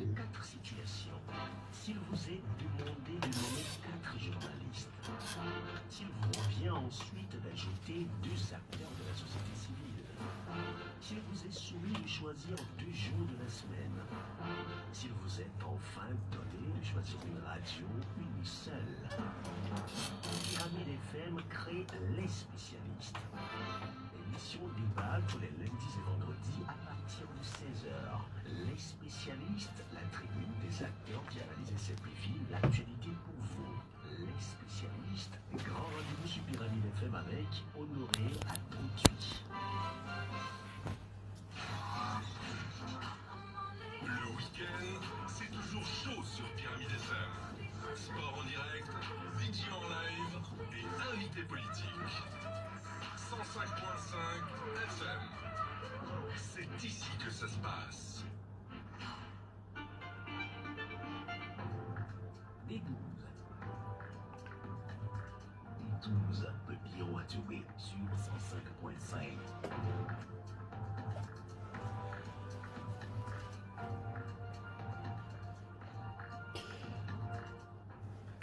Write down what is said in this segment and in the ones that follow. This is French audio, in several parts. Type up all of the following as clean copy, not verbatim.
Quatre situations. S'il vous est demandé de nommer quatre journalistes, s'il vous revient ensuite d'ajouter deux acteurs de la société civile, s'il vous est soumis de choisir 2 jours de la semaine, s'il vous est enfin donné de choisir une radio, une seule. Pyramide FM crée les spécialistes. Émission débat tous les lundis et vendredis à partir de 16h. Les spécialistes, la tribune des acteurs qui analysent et simplifient l'actualité pour vous. Les spécialistes, grand rendez-vous sur Pyramide FM avec Honoré à Tontuit. Le week-end, c'est toujours chaud sur Pyramide FM. Sport en direct, DJ en live et invité politique. 105.5 FM. C'est ici que ça se passe. Des 12 papillons à tuer sur 105.5.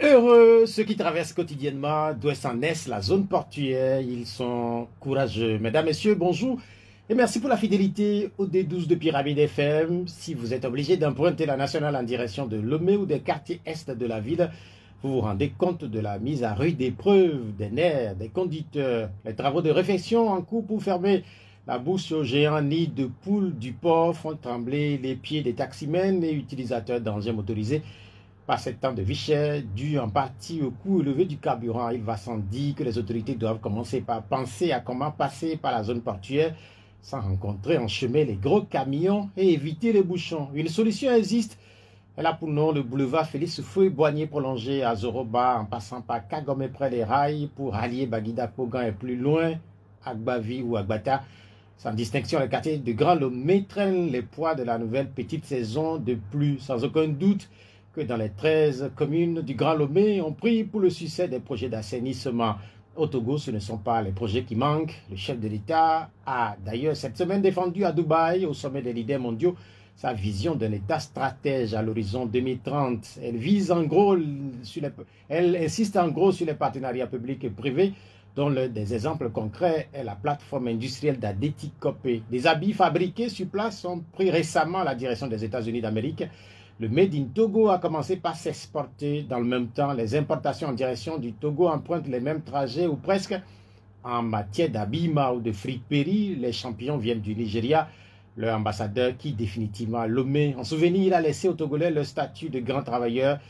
Heureux ceux qui traversent quotidiennement d'ouest en est la zone portuaire, ils sont courageux. Mesdames, Messieurs, bonjour et merci pour la fidélité au D12 de Pyramide FM. Si vous êtes obligé d'emprunter la nationale en direction de Lomé ou des quartiers est de la ville, vous vous rendez compte de la mise à rude épreuve des nerfs, des conducteurs. Les travaux de réfection en cours pour fermer la bouche aux géants nids de poules du port font trembler les pieds des taximens et utilisateurs d'engins motorisés. Par ces temps de vie chère, dû en partie au coût élevé du carburant, il va sans dire que les autorités doivent commencer par penser à comment passer par la zone portuaire sans rencontrer en chemin les gros camions et éviter les bouchons. Une solution existe. Elle a pour nom le boulevard Félix Houphouët-Boigny prolongé à Zoroba en passant par Kagome près des rails pour allier Baguida, Kogan et plus loin, Agbavi ou Agbata. Sans distinction, les quartiers de Grand Lomé traînent les poids de la nouvelle petite saison de pluie. Sans aucun doute que dans les 13 communes du Grand Lomé, on prie pour le succès des projets d'assainissement. Au Togo, ce ne sont pas les projets qui manquent. Le chef de l'État a d'ailleurs cette semaine défendu à Dubaï, au sommet des leaders mondiaux, sa vision d'un État stratège à l'horizon 2030. Elle insiste en gros sur les partenariats publics et privés, dont l'un des exemples concrets est la plateforme industrielle d'Adeti Copé. Des habits fabriqués sur place ont pris récemment la direction des États-Unis d'Amérique. Le Made in Togo a commencé par s'exporter. Dans le même temps, les importations en direction du Togo empruntent les mêmes trajets ou presque. En matière d'habillement ou de friperie, les champions viennent du Nigeria. Leur ambassadeur qui définitivement a Lomé. En souvenir, il a laissé aux Togolais le statut de grand travailleur.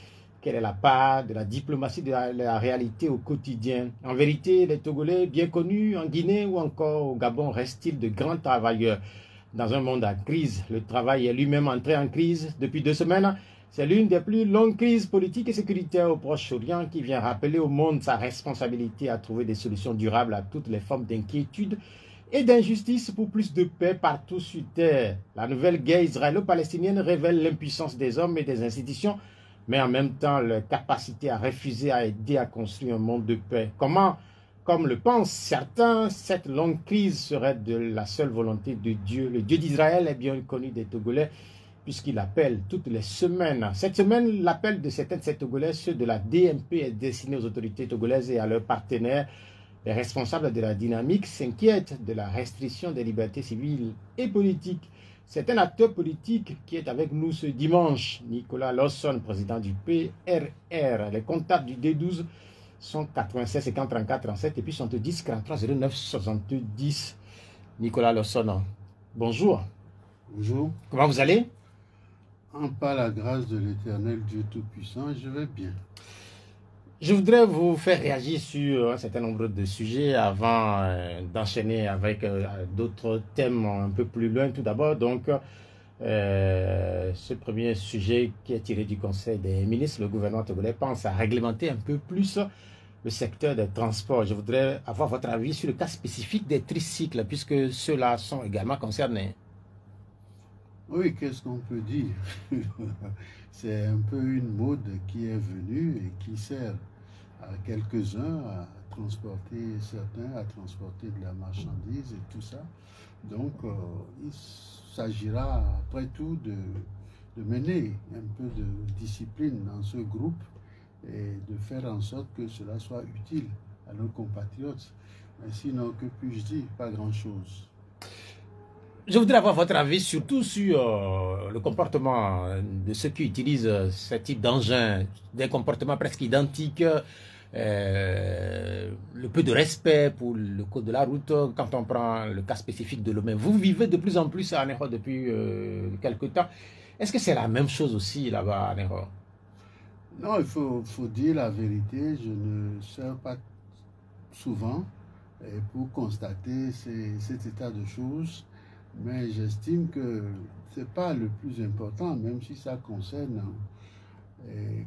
Quelle est la part de la diplomatie de la réalité au quotidien? En vérité, les Togolais bien connus en Guinée ou encore au Gabon restent-ils de grands travailleurs? Dans un monde en crise, le travail est lui-même entré en crise depuis 2 semaines. C'est l'une des plus longues crises politiques et sécuritaires au Proche-Orient qui vient rappeler au monde sa responsabilité à trouver des solutions durables à toutes les formes d'inquiétude et d'injustice pour plus de paix partout sur Terre. La nouvelle guerre israélo-palestinienne révèle l'impuissance des hommes et des institutions, mais en même temps leur capacité à refuser à aider à construire un monde de paix. Comment, comme le pensent certains, cette longue crise serait de la seule volonté de Dieu? Le Dieu d'Israël est bien connu des Togolais, puisqu'il appelle toutes les semaines. Cette semaine, l'appel de certains de ces Togolais, ceux de la DMP, est destiné aux autorités togolaises et à leurs partenaires. Les responsables de la dynamique s'inquiètent de la restriction des libertés civiles et politiques. C'est un acteur politique qui est avec nous ce dimanche, Nicolas Lawson, président du PRR. Les contacts du D12 sont 96 50 34 37 et puis 70 43 09 70. Nicolas Lawson, bonjour. Bonjour. Comment vous allez? Par la grâce de l'Éternel Dieu Tout-Puissant, je vais bien. Je voudrais vous faire réagir sur un certain nombre de sujets avant d'enchaîner avec d'autres thèmes un peu plus loin. Tout d'abord, donc, ce premier sujet qui est tiré du Conseil des ministres, le gouvernement togolais pense à réglementer un peu plus le secteur des transports. Je voudrais avoir votre avis sur le cas spécifique des tricycles, puisque ceux-là sont également concernés. Oui, qu'est-ce qu'on peut dire? C'est un peu une mode qui est venue et qui sert à quelques-uns à transporter, certains à transporter de la marchandise et tout ça. Donc, il s'agira après tout de de mener un peu de discipline dans ce groupe et de faire en sorte que cela soit utile à nos compatriotes. Mais sinon, que puis-je dire? Pas grand-chose. Je voudrais avoir votre avis surtout sur le comportement de ceux qui utilisent ce type d'engin, des comportements presque identiques, le peu de respect pour le code de la route quand on prend le cas spécifique de Lomé. Vous vivez de plus en plus à Anéro depuis quelques temps. Est-ce que c'est la même chose aussi là-bas à Anéro? Non, il faut dire la vérité. Je ne sers pas souvent pour constater cet état de choses, mais j'estime que ce n'est pas le plus important, même si ça concerne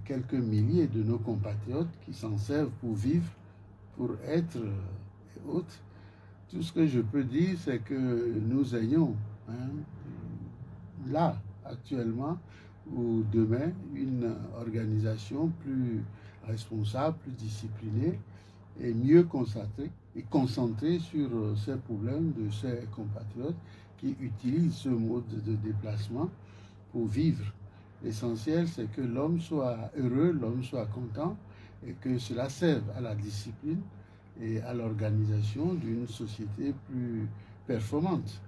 quelques milliers de nos compatriotes qui s'en servent pour vivre, pour être et autres. Tout ce que je peux dire, c'est que nous ayons là, actuellement, ou demain, une organisation plus responsable, plus disciplinée et mieux concentrée sur ces problèmes de ces compatriotes qui utilisent ce mode de déplacement pour vivre. L'essentiel, c'est que l'homme soit heureux, l'homme soit content et que cela serve à la discipline et à l'organisation d'une société plus performante.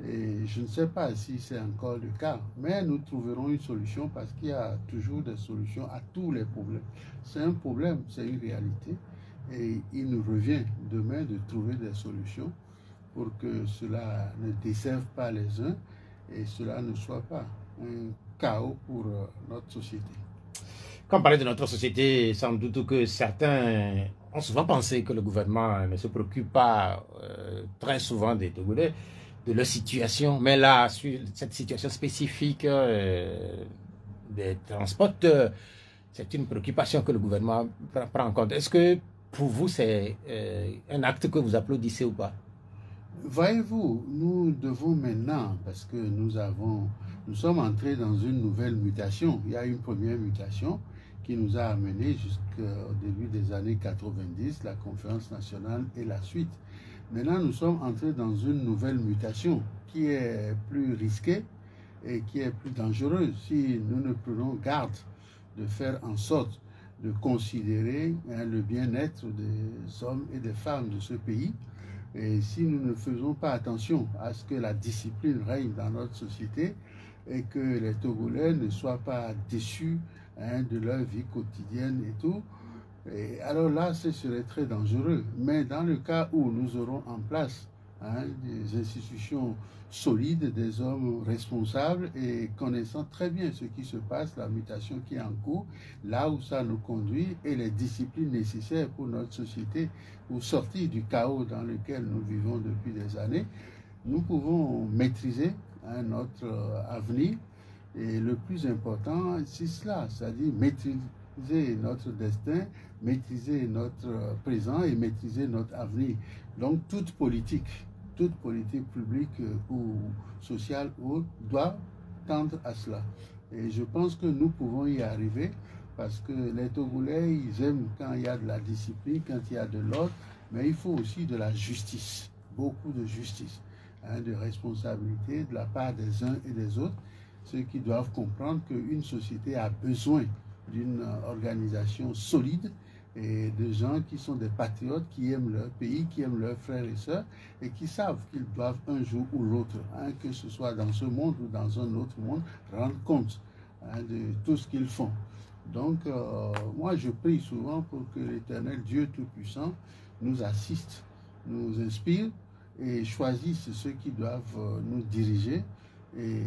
Et je ne sais pas si c'est encore le cas, mais nous trouverons une solution parce qu'il y a toujours des solutions à tous les problèmes. C'est un problème, c'est une réalité. Et il nous revient demain de trouver des solutions pour que cela ne desserve pas les uns et cela ne soit pas un chaos pour notre société. Quand on parlait de notre société, sans doute que certains ont souvent pensé que le gouvernement ne se préoccupe pas très souvent des Togolais, de leur situation. Mais là, sur cette situation spécifique des transporteurs, c'est une préoccupation que le gouvernement prend en compte. Est-ce que pour vous, c'est un acte que vous applaudissez ou pas? Voyez-vous, nous devons maintenant, parce que nous sommes entrés dans une nouvelle mutation. Il y a une première mutation qui nous a amenés jusqu'au début des années 90, la conférence nationale et la suite. Maintenant, nous sommes entrés dans une nouvelle mutation qui est plus risquée et qui est plus dangereuse si nous ne prenons garde de faire en sorte de considérer le bien-être des hommes et des femmes de ce pays. Et si nous ne faisons pas attention à ce que la discipline règne dans notre société et que les Togolais ne soient pas déçus de leur vie quotidienne et tout, et alors là, ce serait très dangereux. Mais dans le cas où nous aurons en place des institutions solides, des hommes responsables et connaissant très bien ce qui se passe, la mutation qui est en cours, là où ça nous conduit et les disciplines nécessaires pour notre société pour sortir du chaos dans lequel nous vivons depuis des années, nous pouvons maîtriser notre avenir. Et le plus important, c'est cela, c'est-à-dire maîtriser notre destin, maîtriser notre présent et maîtriser notre avenir. Donc toute politique publique ou sociale doit tendre à cela. Et je pense que nous pouvons y arriver parce que les Togolais, ils aiment quand il y a de la discipline, quand il y a de l'ordre, mais il faut aussi de la justice, beaucoup de justice, de responsabilité de la part des uns et des autres. Ceux qui doivent comprendre qu'une société a besoin d'une organisation solide et de gens qui sont des patriotes, qui aiment leur pays, qui aiment leurs frères et sœurs et qui savent qu'ils doivent un jour ou l'autre, que ce soit dans ce monde ou dans un autre monde, rendre compte de tout ce qu'ils font. Donc, moi, je prie souvent pour que l'Éternel Dieu Tout-Puissant nous assiste, nous inspire et choisisse ceux qui doivent nous diriger et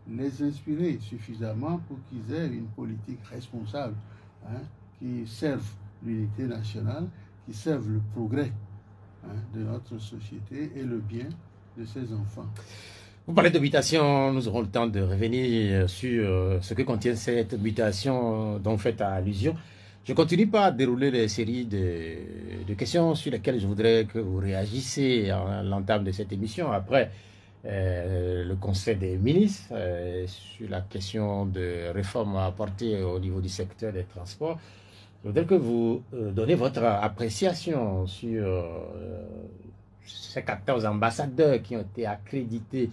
les inspirer suffisamment pour qu'ils aient une politique responsable, qui serve l'unité nationale, qui serve le progrès de notre société et le bien de ses enfants. Vous parlez de mutation, nous aurons le temps de revenir sur ce que contient cette mutation dont vous faites allusion. Je continue par dérouler les séries de questions sur lesquelles je voudrais que vous réagissiez à l'entame de cette émission. Après, le Conseil des ministres sur la question de réforme à apporter au niveau du secteur des transports. Je voudrais que vous donniez votre appréciation sur ces 14 ambassadeurs qui ont été accrédités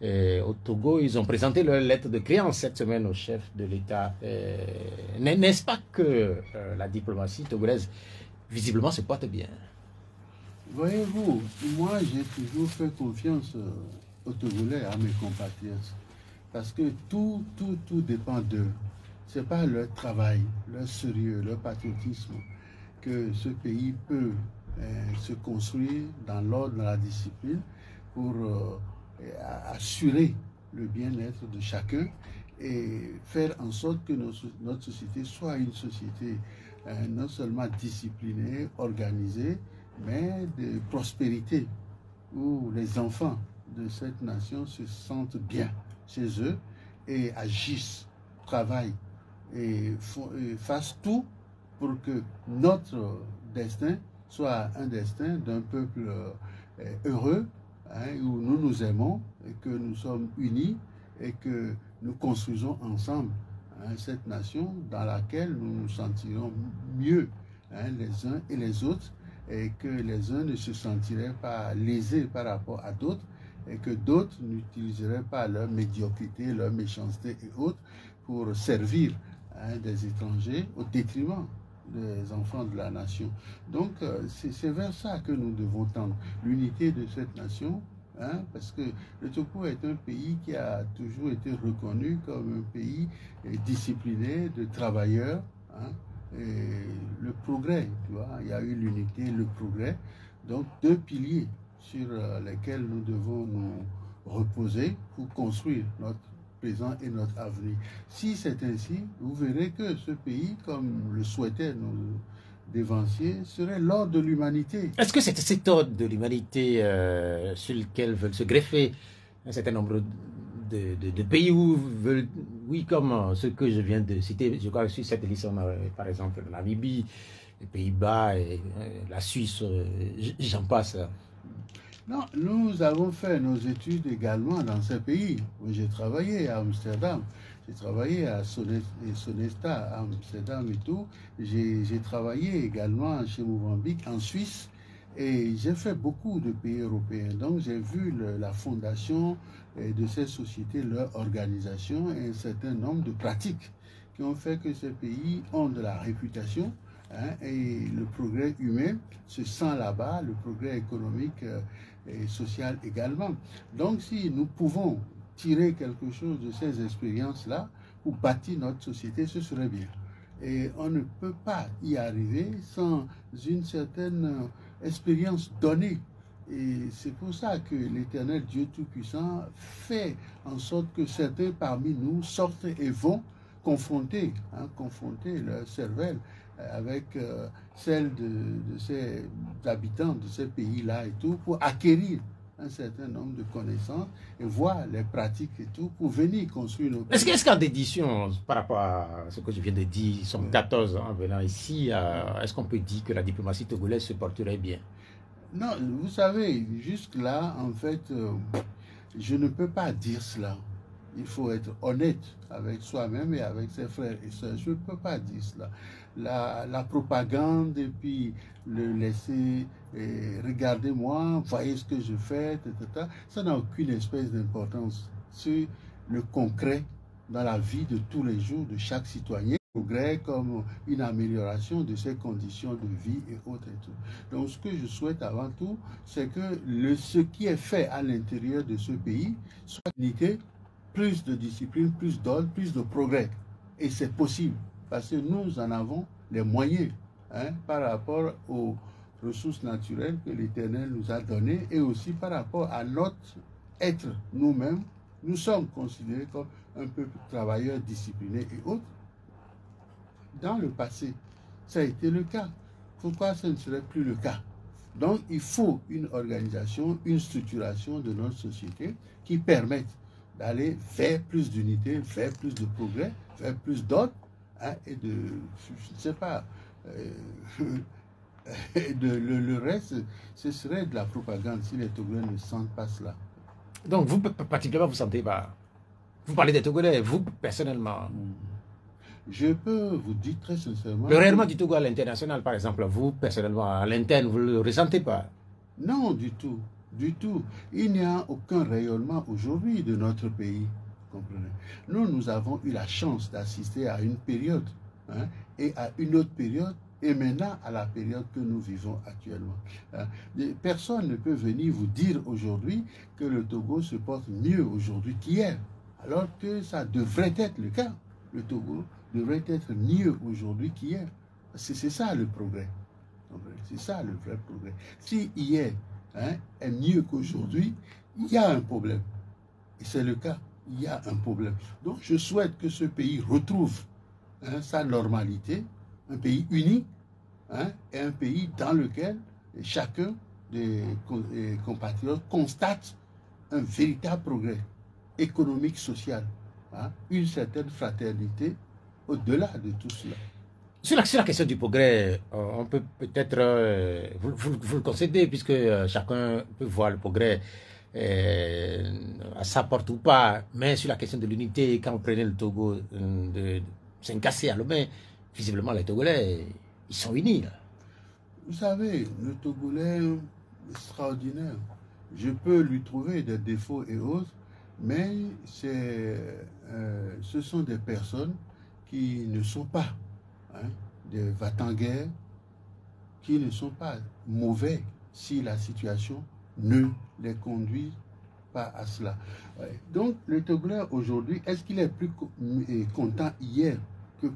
au Togo, ils ont présenté leur lettre de créance cette semaine au chef de l'État. N'est-ce pas que la diplomatie togolaise, visiblement, se porte bien? Voyez-vous, moi j'ai toujours fait confiance aux Togolais, à mes compatriotes, parce que tout dépend d'eux. Ce n'est pas leur travail, leur sérieux, leur patriotisme que ce pays peut se construire dans l'ordre, dans la discipline, pour assurer le bien-être de chacun et faire en sorte que notre société soit une société non seulement disciplinée, organisée, mais de prospérité, où les enfants de cette nation se sentent bien chez eux et agissent, travaillent et fassent tout pour que notre destin soit un destin d'un peuple heureux, hein, où nous nous aimons et que nous sommes unis et que nous construisons ensemble, hein, cette nation dans laquelle nous nous sentirons mieux, hein, les uns et les autres, et que les uns ne se sentiraient pas lésés par rapport à d'autres, et que d'autres n'utiliseraient pas leur médiocrité, leur méchanceté et autres pour servir, hein, des étrangers au détriment des enfants de la nation. Donc c'est vers ça que nous devons tendre, l'unité de cette nation, hein, parce que le Togo est un pays qui a toujours été reconnu comme un pays discipliné, de travailleurs, hein, et le progrès, tu vois, il y a eu l'unité, le progrès, donc deux piliers sur lesquels nous devons nous reposer pour construire notre présent et notre avenir. Si c'est ainsi, vous verrez que ce pays, comme le souhaitaient nos dévanciers, serait l'ordre de l'humanité. Est-ce que c'est cet ordre de l'humanité sur lequel veulent se greffer un certain nombre de pays où veulent, oui, comme ce que je viens de citer, je crois que sur cette liste, on a par exemple la Namibie, les Pays-Bas, et la Suisse, j'en passe. Non, nous avons fait nos études également dans ces pays. J'ai travaillé à Amsterdam, j'ai travaillé à Sonesta, à Amsterdam et tout. J'ai travaillé également chez Mozambique, en Suisse, et j'ai fait beaucoup de pays européens. Donc j'ai vu la fondation de ces sociétés, leur organisation et un certain nombre de pratiques qui ont fait que ces pays ont de la réputation, hein, et le progrès humain se sent là-bas, le progrès économique et social également. Donc si nous pouvons tirer quelque chose de ces expériences-là pour bâtir notre société, ce serait bien. Et on ne peut pas y arriver sans une certaine expérience donnée. Et c'est pour ça que l'Éternel Dieu Tout-Puissant fait en sorte que certains parmi nous sortent et vont confronter leur cervelle avec celle de ces habitants de ces pays-là et tout, pour acquérir un certain nombre de connaissances et voir les pratiques et tout, pour venir construire nos pays. Est-ce qu'en édition, par rapport à ce que je viens de dire, ils sont 14 en venant ici, est-ce qu'on peut dire que la diplomatie togolaise se porterait bien? Non, vous savez, jusque-là, en fait, je ne peux pas dire cela. Il faut être honnête avec soi-même et avec ses frères et sœurs. Je ne peux pas dire cela. La propagande et puis le laisser, regardez-moi, voyez ce que je fais, etc. Ça n'a aucune espèce d'importance sur le concret dans la vie de tous les jours de chaque citoyen. Progrès comme une amélioration de ses conditions de vie et autres et tout. Donc ce que je souhaite avant tout, c'est que ce qui est fait à l'intérieur de ce pays soit unité, plus de discipline, plus d'ordre, plus de progrès. Et c'est possible, parce que nous en avons les moyens, hein, par rapport aux ressources naturelles que l'Éternel nous a données et aussi par rapport à notre être nous-mêmes. Nous sommes considérés comme un peuple travailleur, discipliné et autres. Dans le passé, ça a été le cas. Pourquoi ce ne serait plus le cas? Donc, il faut une organisation, une structuration de notre société qui permette d'aller vers plus d'unité, vers plus de progrès, vers plus d'ordre, hein, et de, je ne sais pas, le reste, ce serait de la propagande si les Togolais ne sentent pas cela. Donc, vous, particulièrement, vous ne sentez pas... Vous parlez des Togolais, vous, personnellement. Je peux vous dire très sincèrement... Le rayonnement du Togo à l'international, par exemple, vous, personnellement, à l'interne, vous ne le ressentez pas? Non, du tout. Du tout. Il n'y a aucun rayonnement aujourd'hui de notre pays. Comprenez? Nous avons eu la chance d'assister à une période, hein, et à une autre période, et maintenant à la période que nous vivons actuellement. Hein. Personne ne peut venir vous dire aujourd'hui que le Togo se porte mieux aujourd'hui qu'hier, alors que ça devrait être le cas. Le Togo devrait être mieux aujourd'hui qu'hier. C'est ça le progrès. C'est ça le vrai progrès. Si hier, hein, est mieux qu'aujourd'hui, il y a un problème. Et c'est le cas. Il y a un problème. Donc je souhaite que ce pays retrouve, hein, sa normalité, un pays uni, hein, et un pays dans lequel chacun des compatriotes constate un véritable progrès économique, social, hein, une certaine fraternité au-delà de tout cela. Sur la question du progrès, on peut peut-être, vous le concédez, puisque chacun peut voir le progrès à sa porte ou pas, mais sur la question de l'unité, quand vous prenez le Togo de Senkassé à Lomé, visiblement les Togolais, ils sont unis. Là. Vous savez, le Togolais est extraordinaire. Je peux lui trouver des défauts et autres, mais ce sont des personnes qui ne sont pas, hein, des va-t-en-guerre, qui ne sont pas mauvais si la situation ne les conduit pas à cela. Ouais. Donc, le Togolais aujourd'hui, est-ce qu'il est plus content hier que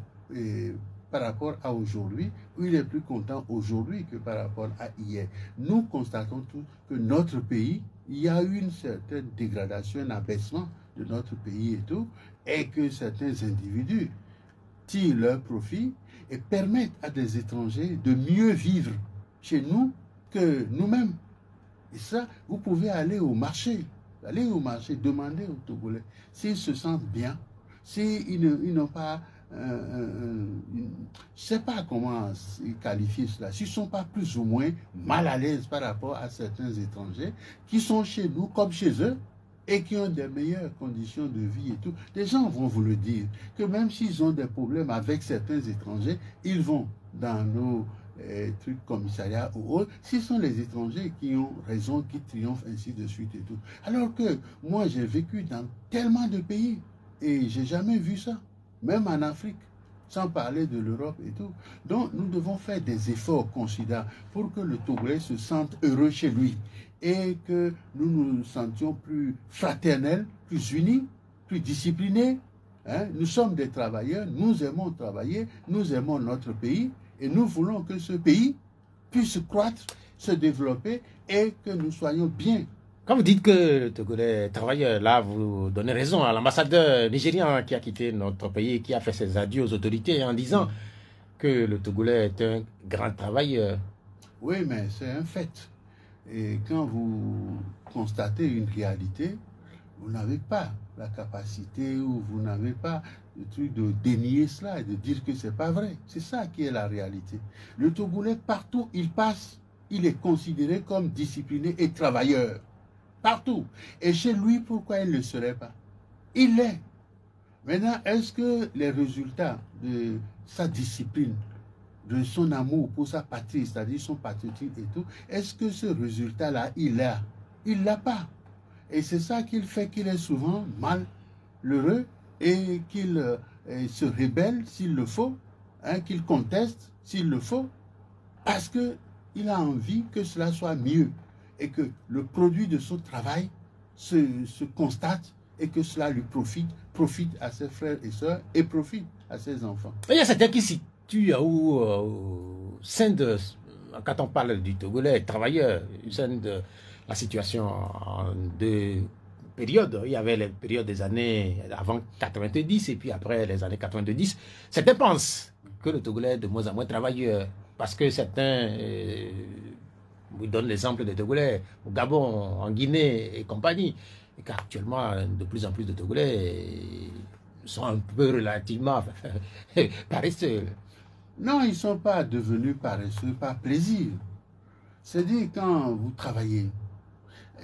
par rapport à aujourd'hui, ou il est plus content aujourd'hui que par rapport à hier? Nous constatons tous que notre pays, il y a eu une certaine dégradation, un abaissement de notre pays et tout, et que certains individus tirent leur profit et permettent à des étrangers de mieux vivre chez nous que nous-mêmes. Et ça, vous pouvez aller au marché, demander aux Togolais s'ils se sentent bien, s'ils n'ont pas, je ne sais pas comment qualifier cela, s'ils ne sont pas plus ou moins mal à l'aise par rapport à certains étrangers qui sont chez nous comme chez eux et qui ont des meilleures conditions de vie et tout. Les gens vont vous le dire, que même s'ils ont des problèmes avec certains étrangers, ils vont dans nos trucs commissariats ou autres, ce sont les étrangers qui ont raison, qui triomphent, ainsi de suite et tout. Alors que moi, j'ai vécu dans tellement de pays et j'ai jamais vu ça, même en Afrique, sans parler de l'Europe et tout. Donc, nous devons faire des efforts considérables pour que le Togolais se sente heureux chez lui et que nous nous sentions plus fraternels, plus unis, plus disciplinés. Hein? Nous sommes des travailleurs, nous aimons travailler, nous aimons notre pays et nous voulons que ce pays puisse croître, se développer et que nous soyons bien. Quand vous dites que le Togolais est travailleur, là, vous donnez raison à l'ambassadeur nigérian qui a quitté notre pays et qui a fait ses adieux aux autorités en disant que le Togolais est un grand travailleur. Oui, mais c'est un fait. Et quand vous constatez une réalité, vous n'avez pas la capacité ou vous n'avez pas le truc de dénier cela et de dire que c'est pas vrai. C'est ça qui est la réalité. Le Togolais, partout il passe, il est considéré comme discipliné et travailleur. Partout. Et chez lui, pourquoi il ne le serait pas? Il l'est. Maintenant, est-ce que les résultats de sa discipline, de son amour pour sa patrie, c'est-à-dire son patriotisme et tout, est-ce que ce résultat-là, il l'a? Il ne l'a pas. Et c'est ça qu'il fait qu'il est souvent malheureux et qu'il se rébelle s'il le faut, hein, qu'il conteste s'il le faut, parce qu'il a envie que cela soit mieux et que le produit de son travail se constate et que cela lui profite à ses frères et sœurs et profite à ses enfants. Il y a certains qui situent au sein de, quand on parle du Togolais travailleur, au sein de la situation en deux périodes. Il y avait les périodes des années avant 90 et puis après les années 90. Certains pensent que le Togolais est de moins en moins travailleur parce que certains vous donnent l'exemple des Togolais au Gabon, en Guinée et compagnie. Et qu'actuellement, de plus en plus de Togolais sont un peu relativement paresseux. Non, ils ne sont pas devenus paresseux par plaisir. C'est-à-dire quand vous travaillez,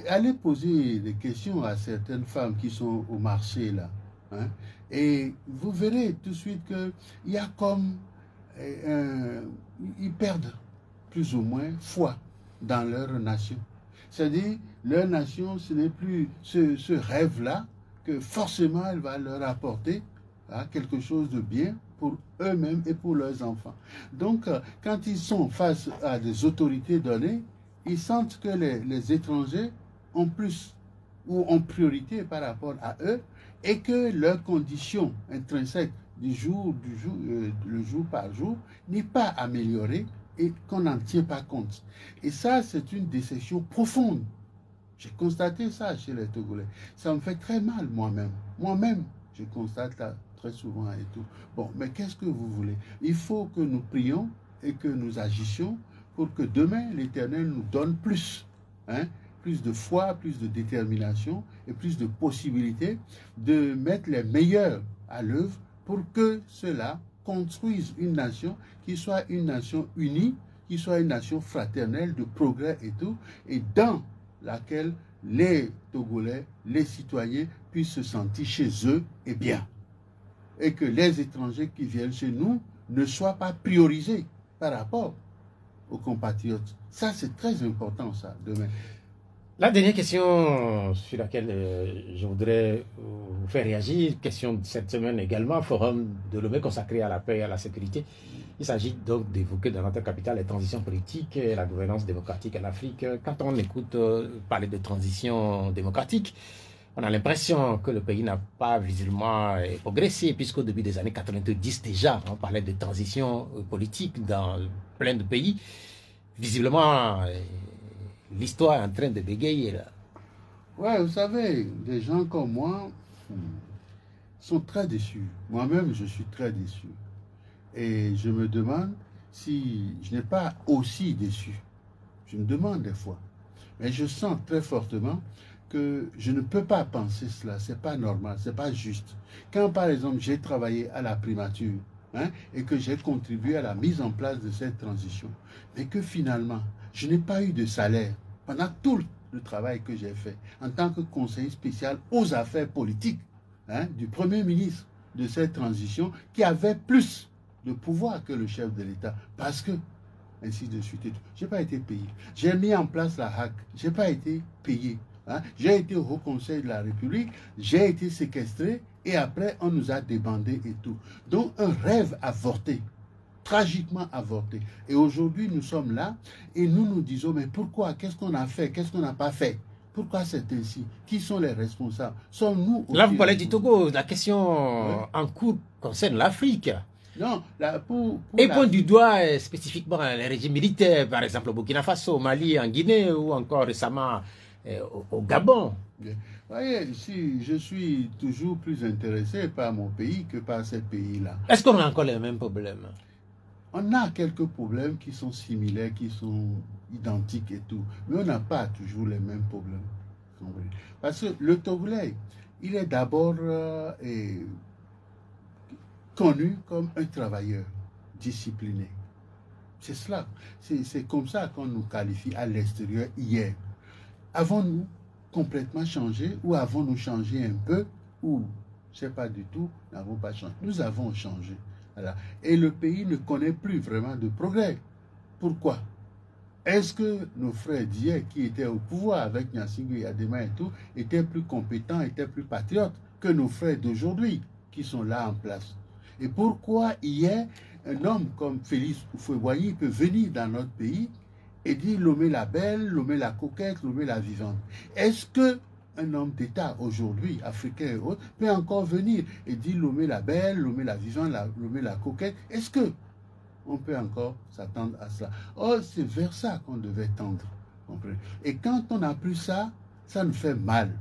allez poser des questions à certaines femmes qui sont au marché là, hein, et vous verrez tout de suite qu'il y a comme ils perdent plus ou moins foi dans leur nation. C'est-à-dire leur nation, ce n'est plus ce rêve-là que forcément elle va leur apporter quelque chose de bien pour eux-mêmes et pour leurs enfants. Donc, quand ils sont face à des autorités données, ils sentent que les étrangers ont plus ou ont priorité par rapport à eux et que leurs conditions intrinsèques le jour par jour n'est pas améliorée et qu'on n'en tient pas compte. Et ça, c'est une déception profonde. J'ai constaté ça chez les Togolais. Ça me fait très mal moi-même. Moi-même, je constate ça très souvent et tout. Bon, mais qu'est-ce que vous voulez? Il faut que nous prions et que nous agissions pour que demain, l'Éternel nous donne plus. Plus de foi, plus de détermination et plus de possibilités de mettre les meilleurs à l'œuvre pour que cela construise une nation qui soit une nation unie, qui soit une nation fraternelle de progrès et tout, et dans laquelle les Togolais, les citoyens puissent se sentir chez eux et bien. Et que les étrangers qui viennent chez nous ne soient pas priorisés par rapport aux compatriotes. Ça, c'est très important, ça, demain. La dernière question sur laquelle je voudrais vous faire réagir, question de cette semaine également, forum de Lomé consacré à la paix et à la sécurité. Il s'agit donc d'évoquer dans notre capitale les transitions politiques et la gouvernance démocratique en Afrique. Quand on écoute parler de transition démocratique, on a l'impression que le pays n'a pas visiblement progressé, puisqu'au début des années 90 déjà, on parlait de transition politique dans plein de pays. Visiblement, l'histoire est en train de bégayer là. Ouais, vous savez, des gens comme moi sont très déçus. Moi-même, je suis très déçu. Et je me demande si je n'ai pas aussi déçu. Je me demande des fois. Mais je sens très fortement que je ne peux pas penser cela. C'est pas normal, c'est pas juste. Quand, par exemple, j'ai travaillé à la primature et que j'ai contribué à la mise en place de cette transition, mais que finalement, je n'ai pas eu de salaire pendant tout le travail que j'ai fait en tant que conseiller spécial aux affaires politiques du Premier ministre de cette transition qui avait plus de pouvoir que le chef de l'État parce que, ainsi de suite. Je n'ai pas été payé. J'ai mis en place la HAC. Je n'ai pas été payé. J'ai été au Haut Conseil de la République. J'ai été séquestré et après, on nous a débandés et tout. Donc, un rêve avorté. Tragiquement avorté. Et aujourd'hui, nous sommes là et nous nous disons, mais pourquoi? Qu'est-ce qu'on a fait? Qu'est-ce qu'on n'a pas fait? Pourquoi c'est ainsi? Qui sont les responsables? Sommes-nous là, vous parlez du Togo. La question en cours concerne l'Afrique. Non, et point du doigt spécifiquement les régimes militaires, par exemple au Burkina Faso, au Mali, en Guinée ou encore récemment au Gabon. Vous voyez, ici, je suis toujours plus intéressé par mon pays que par ces pays-là. Est-ce qu'on a encore les mêmes problèmes? On a quelques problèmes qui sont similaires, qui sont identiques et tout, mais on n'a pas toujours les mêmes problèmes. Parce que le Togolais, il est d'abord connu comme un travailleur discipliné. C'est cela. C'est comme ça qu'on nous qualifie à l'extérieur hier. Avons-nous complètement changé ou avons-nous changé un peu ou, je ne sais pas du tout, n'avons pas changé. Nous avons changé. Voilà. Et le pays ne connaît plus vraiment de progrès. Pourquoi? Est-ce que nos frères d'hier qui étaient au pouvoir avec Gnassingbé et Adema et tout étaient plus compétents, étaient plus patriotes que nos frères d'aujourd'hui qui sont là en place? Et pourquoi hier, un homme comme Félix Houphouët-Boigny peut venir dans notre pays et dire Lomé la belle, Lomé la coquette, Lomé la vivante? Est-ce qu'un homme d'État aujourd'hui, africain et autres, peut encore venir et dire Lomé la belle, Lomé la vivante, Lomé la coquette? Est-ce qu'on peut encore s'attendre à cela? Or, c'est vers ça qu'on devait tendre. Et quand on n'a plus ça, ça nous fait mal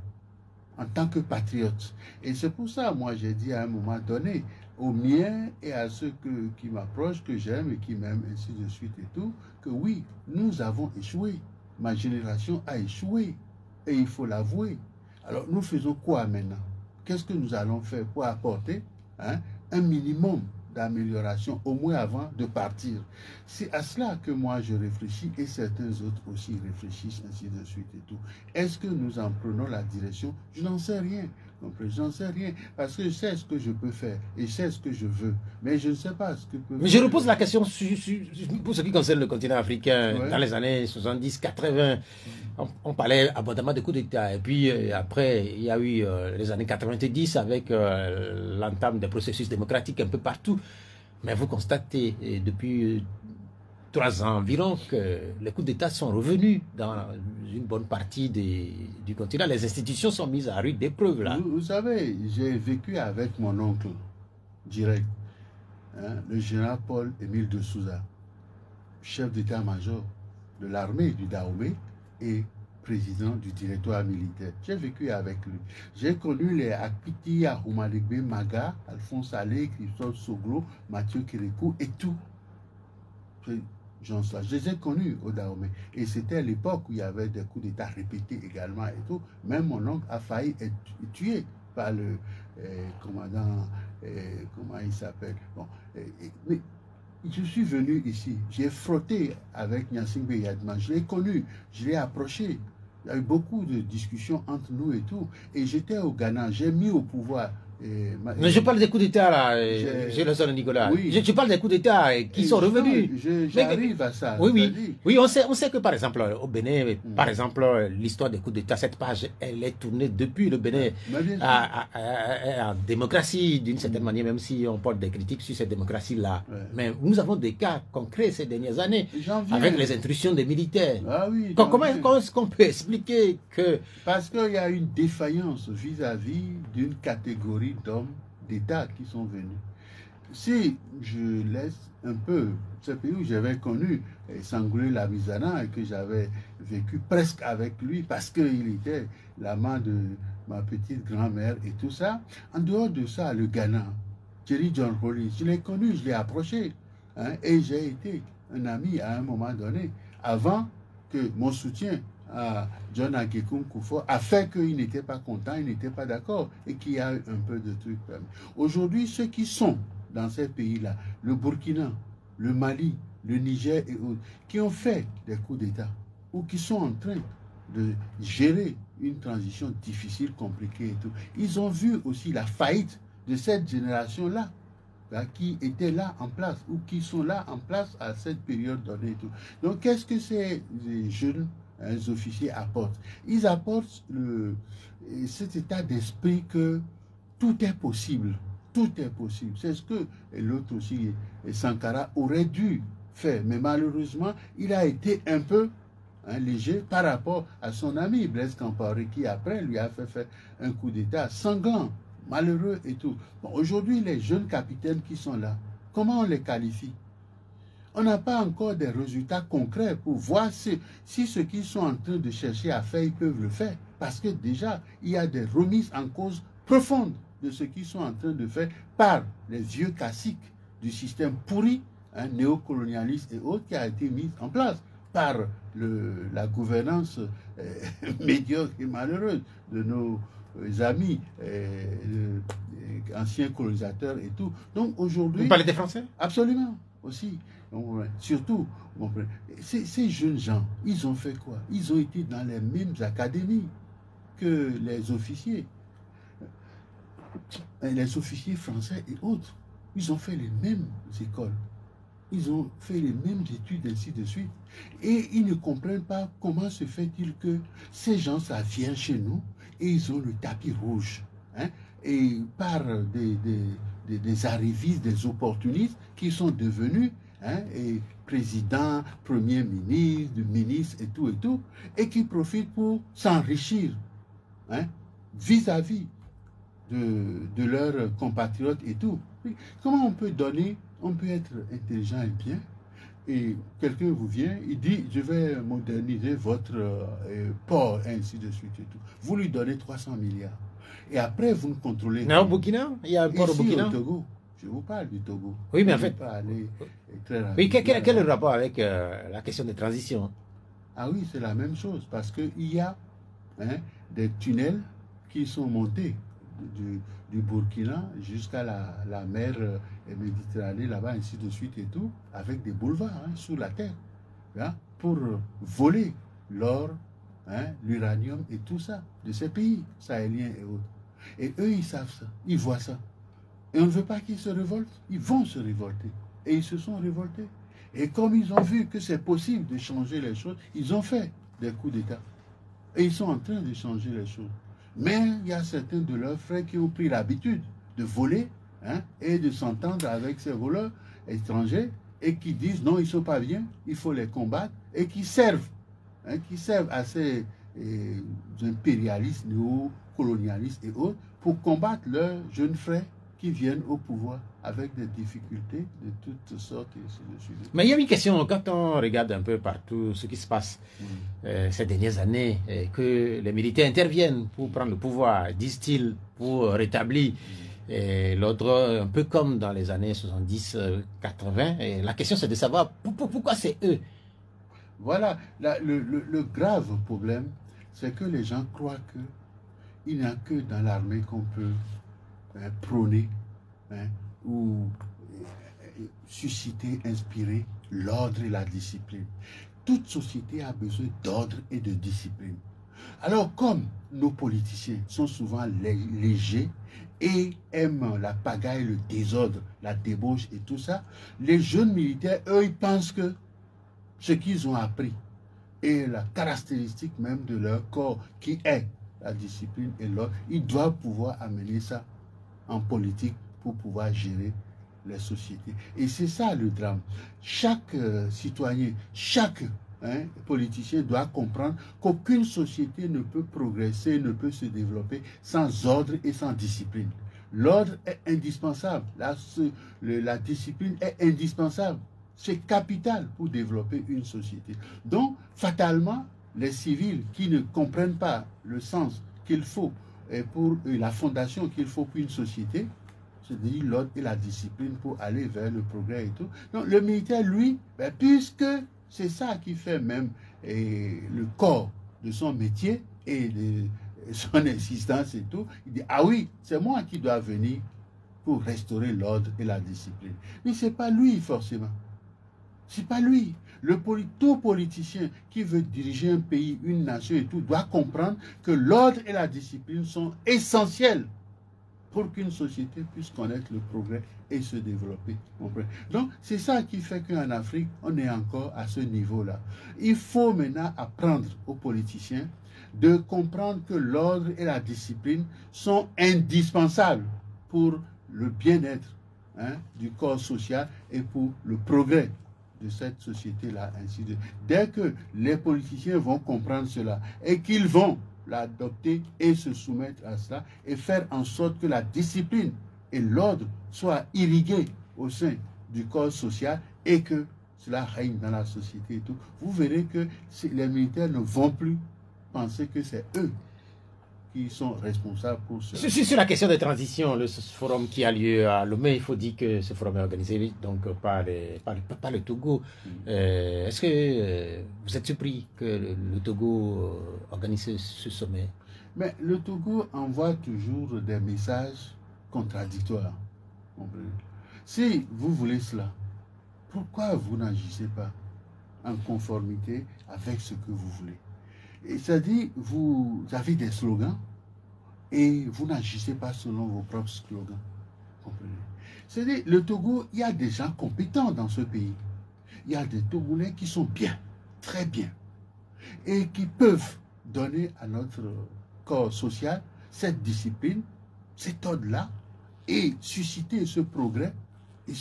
en tant que patriote. Et c'est pour ça, moi, j'ai dit à un moment donné, aux miens et à ceux qui m'approchent, que j'aime et qui m'aiment, ainsi de suite et tout, que oui, nous avons échoué. Ma génération a échoué. Et il faut l'avouer. Alors, nous faisons quoi maintenant? Qu'est-ce que nous allons faire pour apporter un minimum d'amélioration, au moins avant de partir? C'est à cela que moi je réfléchis et certains autres aussi réfléchissent, ainsi de suite et tout. Est-ce que nous en prenons la direction? Je n'en sais rien. J'en sais rien. Parce que je sais ce que je peux faire et je sais ce que je veux. Mais je ne sais pas ce que peut Mais je repose la question pour ce qui concerne le continent africain. Ouais. Dans les années 70-80, on parlait abondamment de coups d'État. Et puis après, il y a eu les années 90 avec l'entame des processus démocratiques un peu partout. Mais vous constatez depuis 3 ans environ que les coups d'État sont revenus dans une bonne partie du continent. Les institutions sont mises à rude épreuve là. Vous savez, j'ai vécu avec mon oncle direct, hein, le général Paul-Émile de Souza, chef d'état-major de l'armée du Dahomey et président du directoire militaire. J'ai vécu avec lui. J'ai connu les Akpiti, Ahumalegbe, Maga, Alphonse Allé, Christophe Soglo, Mathieu Kérékou et tout. Je les ai connus au Dahomey. Et c'était l'époque où il y avait des coups d'État répétés également et tout. Même mon oncle a failli être tué par le commandant, comment il s'appelle. Bon, mais je suis venu ici, j'ai frotté avec Gnassingbé Yadman, je l'ai connu, je l'ai approché. Il y a eu beaucoup de discussions entre nous et tout. Et j'étais au Ghana, j'ai mis au pouvoir. Mais je parle des coups d'État là, j'ai le son Nicolas. Oui. Je parle des coups d'État qui sont revenus. J'arrive à ça. Oui, on sait que par exemple au Bénin, par exemple l'histoire des coups d'État, cette page, elle est tournée depuis le Bénin en démocratie d'une certaine manière, même si on porte des critiques sur cette démocratie-là. Ouais. Mais nous avons des cas concrets ces dernières années avec les intrusions des militaires. Ah oui, comment est-ce qu'on peut expliquer que... Parce qu'il y a une défaillance vis-à-vis d'une catégorie d'hommes d'État qui sont venus. Si je laisse un peu ce pays où j'avais connu Sangoulé Lamizana et que j'avais vécu presque avec lui parce qu'il était l'amant de ma petite grand-mère et tout ça, en dehors de ça, le Ghana, Thierry John Hollis, je l'ai connu, je l'ai approché, hein, et j'ai été un ami à un moment donné, avant que mon soutien à John Agyekum Kufuor a fait qu'il n'était pas content, il n'était pas d'accord et qu'il y a un peu de trucs. Aujourd'hui, ceux qui sont dans ces pays-là, le Burkina, le Mali, le Niger et autres, qui ont fait des coups d'État ou qui sont en train de gérer une transition difficile, compliquée et tout, ils ont vu aussi la faillite de cette génération-là qui était là en place ou qui sont là en place à cette période donnée et tout. Donc, qu'est-ce que ces jeunes officiers apportent? Ils apportent cet état d'esprit que tout est possible. Tout est possible. C'est ce que l'autre aussi, Sankara, aurait dû faire. Mais malheureusement, il a été un peu léger par rapport à son ami Blaise Compaoré qui après lui a fait un coup d'État sanglant, malheureux et tout. Bon, aujourd'hui, les jeunes capitaines qui sont là, comment on les qualifie? On n'a pas encore des résultats concrets pour voir si ce qu'ils sont en train de chercher à faire, ils peuvent le faire. Parce que déjà, il y a des remises en cause profondes de ce qu'ils sont en train de faire par les vieux classiques du système pourri, néocolonialiste et autres, qui a été mis en place par la gouvernance médiocre et malheureuse de nos amis anciens colonisateurs et tout. Donc aujourd'hui... Vous parlez des Français? Absolument, aussi. Donc, surtout, ces jeunes gens, ils ont fait quoi? Ils ont été dans les mêmes académies que les officiers français et autres. Ils ont fait les mêmes écoles. Ils ont fait les mêmes études, ainsi de suite. Et ils ne comprennent pas comment se fait-il que ces gens, ça vient chez nous et ils ont le tapis rouge. Et par des arrivistes, des opportunistes qui sont devenus et présidents, premiers ministres, ministres et tout, et qui profitent pour s'enrichir vis-à-vis de leurs compatriotes et tout. Comment on peut être intelligent et bien, et quelqu'un vous vient, il dit, je vais moderniser votre port, ainsi de suite et tout. Vous lui donnez 300 milliards. Et après, vous ne contrôlez pas. Non, au Burkina, il y a un port au Burkina. Au Togo. Je vous parle du Togo. Oui, mais en fait... Oui, quel est le rapport avec la question des transitions? Ah oui, c'est la même chose, parce qu'il y a des tunnels qui sont montés du Burkina jusqu'à la mer Méditerranée, là-bas, ainsi de suite et tout, avec des boulevards sous la terre, pour voler l'or, l'uranium et tout ça, de ces pays sahéliens et autres. Et eux, ils savent ça, ils voient ça. Et on ne veut pas qu'ils se révoltent, ils vont se révolter. Et ils se sont révoltés. Et comme ils ont vu que c'est possible de changer les choses, ils ont fait des coups d'État. Et ils sont en train de changer les choses. Mais il y a certains de leurs frères qui ont pris l'habitude de voler, hein, et de s'entendre avec ces voleurs étrangers et qui disent non, ils ne sont pas bien, il faut les combattre et qui servent à ces impérialistes, néocolonialistes et autres pour combattre leurs jeunes frères qui viennent au pouvoir avec des difficultés de toutes sortes et ainsi de suite. Mais il y a une question, quand on regarde un peu partout ce qui se passe ces dernières années, que les militaires interviennent pour prendre le pouvoir, disent-ils, pour rétablir l'ordre, un peu comme dans les années 70-80. Et la question, c'est de savoir pourquoi c'est eux. Voilà, le grave problème, c'est que les gens croient qu'il n'y a que dans l'armée qu'on peut prôner ou susciter, inspirer l'ordre et la discipline. Toute société a besoin d'ordre et de discipline. Alors, comme nos politiciens sont souvent légers et aiment la pagaille, le désordre, la débauche et tout ça, les jeunes militaires, eux, ils pensent que ce qu'ils ont appris et la caractéristique même de leur corps, qui est la discipline et l'ordre, ils doivent pouvoir amener ça en politique pour pouvoir gérer les sociétés. Et c'est ça le drame. Chaque citoyen, chaque politicien doit comprendre qu'aucune société ne peut progresser, ne peut se développer sans ordre et sans discipline. L'ordre est indispensable. La discipline est indispensable. C'est capital pour développer une société. Donc, fatalement, les civils qui ne comprennent pas le sens qu'il faut et pour la fondation qu'il faut pour une société, c'est-à-dire l'ordre et la discipline pour aller vers le progrès et tout. Donc, le militaire, lui, puisque c'est ça qui fait même le corps de son métier et de son existence et tout, il dit, ah oui, c'est moi qui dois venir pour restaurer l'ordre et la discipline. Mais ce n'est pas lui, forcément. C'est pas lui. Tout politicien qui veut diriger un pays, une nation et tout, doit comprendre que l'ordre et la discipline sont essentiels pour qu'une société puisse connaître le progrès et se développer. Donc, c'est ça qui fait qu'en Afrique, on est encore à ce niveau-là. Il faut maintenant apprendre aux politiciens de comprendre que l'ordre et la discipline sont indispensables pour le bien-être du corps social et pour le progrès de cette société-là, ainsi de. Dès que les politiciens vont comprendre cela et qu'ils vont l'adopter et se soumettre à cela et faire en sorte que la discipline et l'ordre soient irrigués au sein du corps social et que cela règne dans la société et tout, vous verrez que les militaires ne vont plus penser que c'est eux qui sont responsables pour cela. Sur la question de transition, le forum qui a lieu à Lomé, il faut dire que ce forum est organisé donc par le Togo. Est-ce que vous êtes surpris que le Togo organise ce sommet? Mais le Togo envoie toujours des messages contradictoires. Si vous voulez cela, pourquoi vous n'agissez pas en conformité avec ce que vous voulez? C'est-à-dire, vous avez des slogans et vous n'agissez pas selon vos propres slogans. C'est-à-dire, le Togo, il y a des gens compétents dans ce pays. Il y a des Togolais qui sont bien, très bien, et qui peuvent donner à notre corps social cette discipline, cet ordre-là, et susciter ce progrès et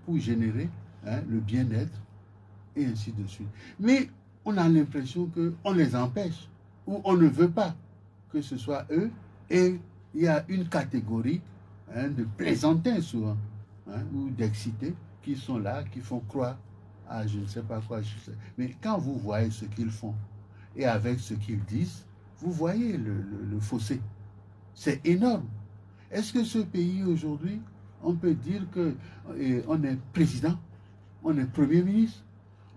pour générer le bien-être, et ainsi de suite. Mais on a l'impression qu'on les empêche ou on ne veut pas que ce soit eux, et il y a une catégorie de plaisantins souvent ou d'excités qui sont là, qui font croire à je ne sais pas quoi. Mais quand vous voyez ce qu'ils font et avec ce qu'ils disent, vous voyez le fossé. C'est énorme. Est-ce que ce pays aujourd'hui, on peut dire qu'on est président, on est premier ministre,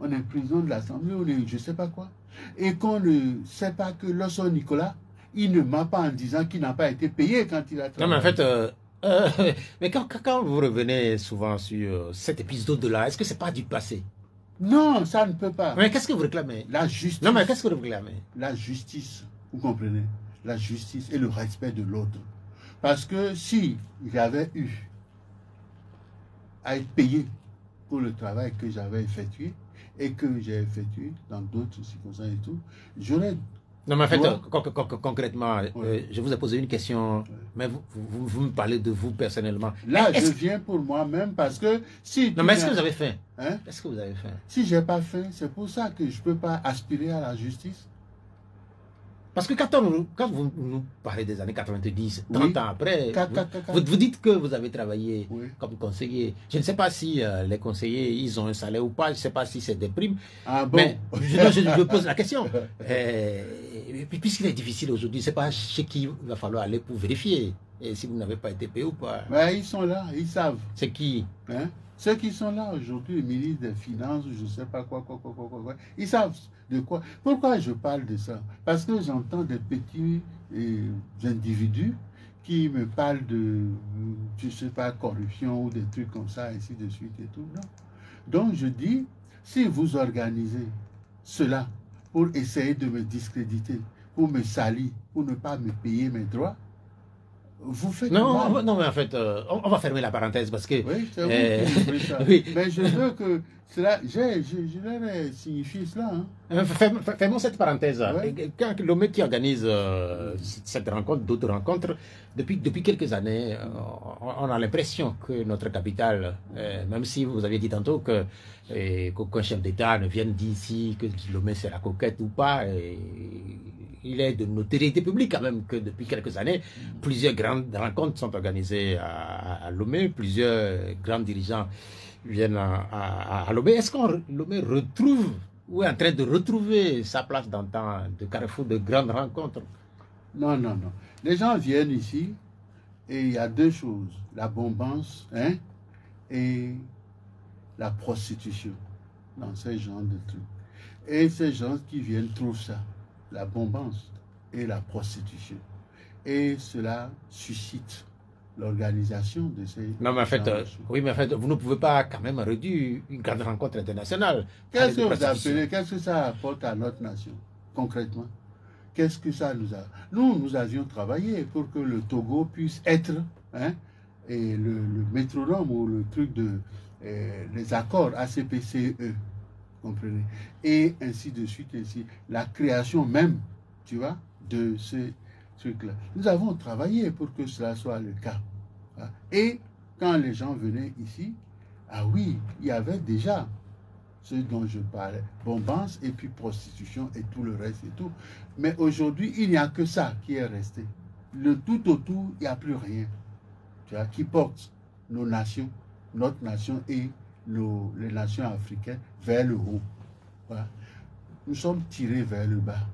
on est président de l'Assemblée, on est je ne sais pas quoi, et qu'on ne sait pas que Losso Nicolas, il ne ment pas en disant qu'il n'a pas été payé quand il a travaillé. Non, mais en fait, mais quand vous revenez souvent sur cet épisode-là, est-ce que ce n'est pas du passé? Non, ça ne peut pas. Mais qu'est-ce que vous réclamez? La justice. Non, mais qu'est-ce que vous réclamez? La justice, vous comprenez? La justice et le respect de l'autre. Parce que si j'avais eu à être payé pour le travail que j'avais effectué et que j'ai effectué dans d'autres circonstances et tout, j'aurais... Non, mais en fait, Ouais. concrètement, Ouais. je vous ai posé une question, mais vous me parlez de vous personnellement. Là, Est-ce je que- viens pour moi-même parce que si Non, tu mais est-ce que n'as- vous avez faim? hein, Est-ce que vous avez faim? si j'ai pas faim, c'est pour ça que je peux pas aspirer à la justice. Parce que quand vous nous parlez des années 90, Oui. 30 ans après, Ca- vous, ca- ca- ca- vous dites que vous avez travaillé Oui. comme conseiller. Je ne sais pas si les conseillers, ils ont un salaire ou pas, je ne sais pas si c'est des primes. Ah bon? Mais je pose la question. Puisqu'il est difficile aujourd'hui, c'est pas chez qui il va falloir aller pour vérifier et si vous n'avez pas été payé ou pas. Mais ils sont là, ils savent. C'est qui? Hein? Ceux qui sont là aujourd'hui, le ministre des Finances, je ne sais pas quoi, ils savent de quoi. Pourquoi je parle de ça? Parce que j'entends des petits individus qui me parlent de, je ne sais pas, corruption ou des trucs comme ça, ainsi de suite et tout. Non. Donc je dis, si vous organisez cela pour essayer de me discréditer, pour me salir, pour ne pas me payer mes droits, vous faites mal. Non, mais en fait, on va fermer la parenthèse parce que... Oui, c'est vous qui ouvrez ça. oui. Mais je veux que cela, je leur ai signifié cela. Hein. Fermons cette parenthèse. Ouais. Quand le mec qui organise cette rencontre, d'autres rencontres, depuis quelques années, on a l'impression que notre capitale, même si vous aviez dit tantôt qu'aucun chef d'État ne vienne d'ici, que Lomé c'est la coquette ou pas, il est de notoriété publique quand même que depuis quelques années, plusieurs grandes rencontres sont organisées à Lomé, plusieurs grands dirigeants viennent à Lomé. Est-ce qu'on Lomé retrouve ou est en train de retrouver sa place d'antan, de carrefour de grandes rencontres? Non, non, non. Les gens viennent ici et il y a deux choses. La bombance et la prostitution dans ces genres de trucs. Et ces gens qui viennent trouvent ça, la bombance et la prostitution. Et cela suscite l'organisation de ces... Non, mais en fait, genres de choses. oui, mais en fait, vous ne pouvez pas quand même réduire une grande rencontre internationale. Qu'est-ce que à vous des prostitutions. appelez, qu'est-ce que ça apporte à notre nation, concrètement? Qu'est-ce que ça nous a... Nous avions travaillé pour que le Togo puisse être, et le métronome ou le truc de... les accords ACPCE, comprenez? Et ainsi de suite, ainsi. La création même, tu vois, de ces trucs-là. Nous avons travaillé pour que cela soit le cas. Hein. Et quand les gens venaient ici, ah oui, il y avait déjà ce dont je parlais, bombance et puis prostitution et tout le reste et tout. Mais aujourd'hui, il n'y a que ça qui est resté. Le tout autour, il n'y a plus rien. Tu vois, qui porte nos nations, notre nation et les nations africaines vers le haut. Voilà. Nous sommes tirés vers le bas.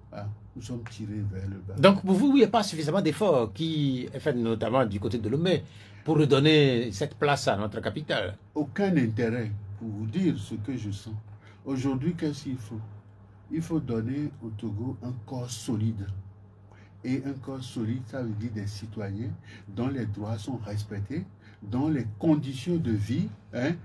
Voilà. Nous sommes tirés vers le bas. Donc, pour vous, il n'y a pas suffisamment d'efforts qui est fait notamment du côté de Lomé pour redonner cette place à notre capitale. Aucun intérêt pour vous dire ce que je sens. Aujourd'hui, qu'est-ce qu'il faut? Il faut donner au Togo un corps solide. Et un corps solide, ça veut dire des citoyens dont les droits sont respectés, dont les conditions de vie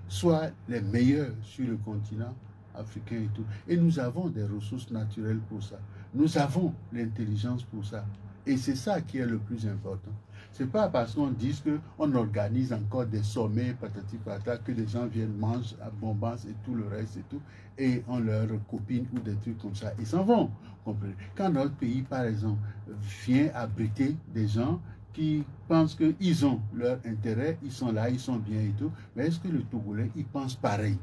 soient les meilleures sur le continent africain et tout. Et nous avons des ressources naturelles pour ça. Nous avons l'intelligence pour ça. Et c'est ça qui est le plus important. C'est pas parce qu'on dit qu'on organise encore des sommets, patati patata, que les gens viennent manger à bombance et tout le reste et tout, et on leur copine ou des trucs comme ça. Ils s'en vont. Comprenez? Quand notre pays, par exemple, vient abriter des gens qui pensent qu'ils ont leur intérêt, ils sont là, ils sont bien et tout, mais est-ce que le Togolais, il pense pareil?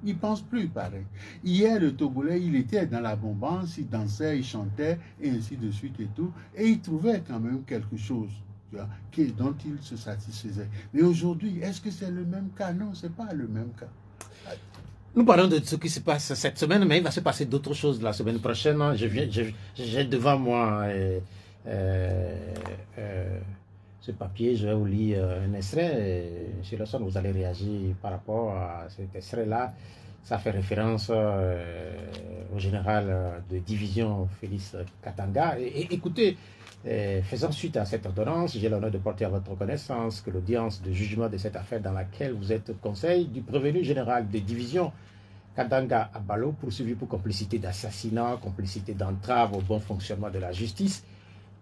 Il ne pense plus pareil. Hier, le Togolais, il était dans la bombance, il dansait, il chantait, et ainsi de suite et tout, et il trouvait quand même quelque chose, tu vois, dont il se satisfaisait. Mais aujourd'hui, est-ce que c'est le même cas? Non, ce n'est pas le même cas. Nous parlons de ce qui se passe cette semaine, mais il va se passer d'autres choses la semaine prochaine. J'ai devant moi ce papier, je vais vous lire un extrait. Sur le son, vous allez réagir par rapport à cet extrait-là. Ça fait référence au général de division Félix Katanga. Et écoutez, faisant suite à cette ordonnance, j'ai l'honneur de porter à votre connaissance que l'audience de jugement de cette affaire dans laquelle vous êtes conseil du prévenu général de division Katanga Abalo, poursuivi pour complicité d'assassinat, complicité d'entrave au bon fonctionnement de la justice,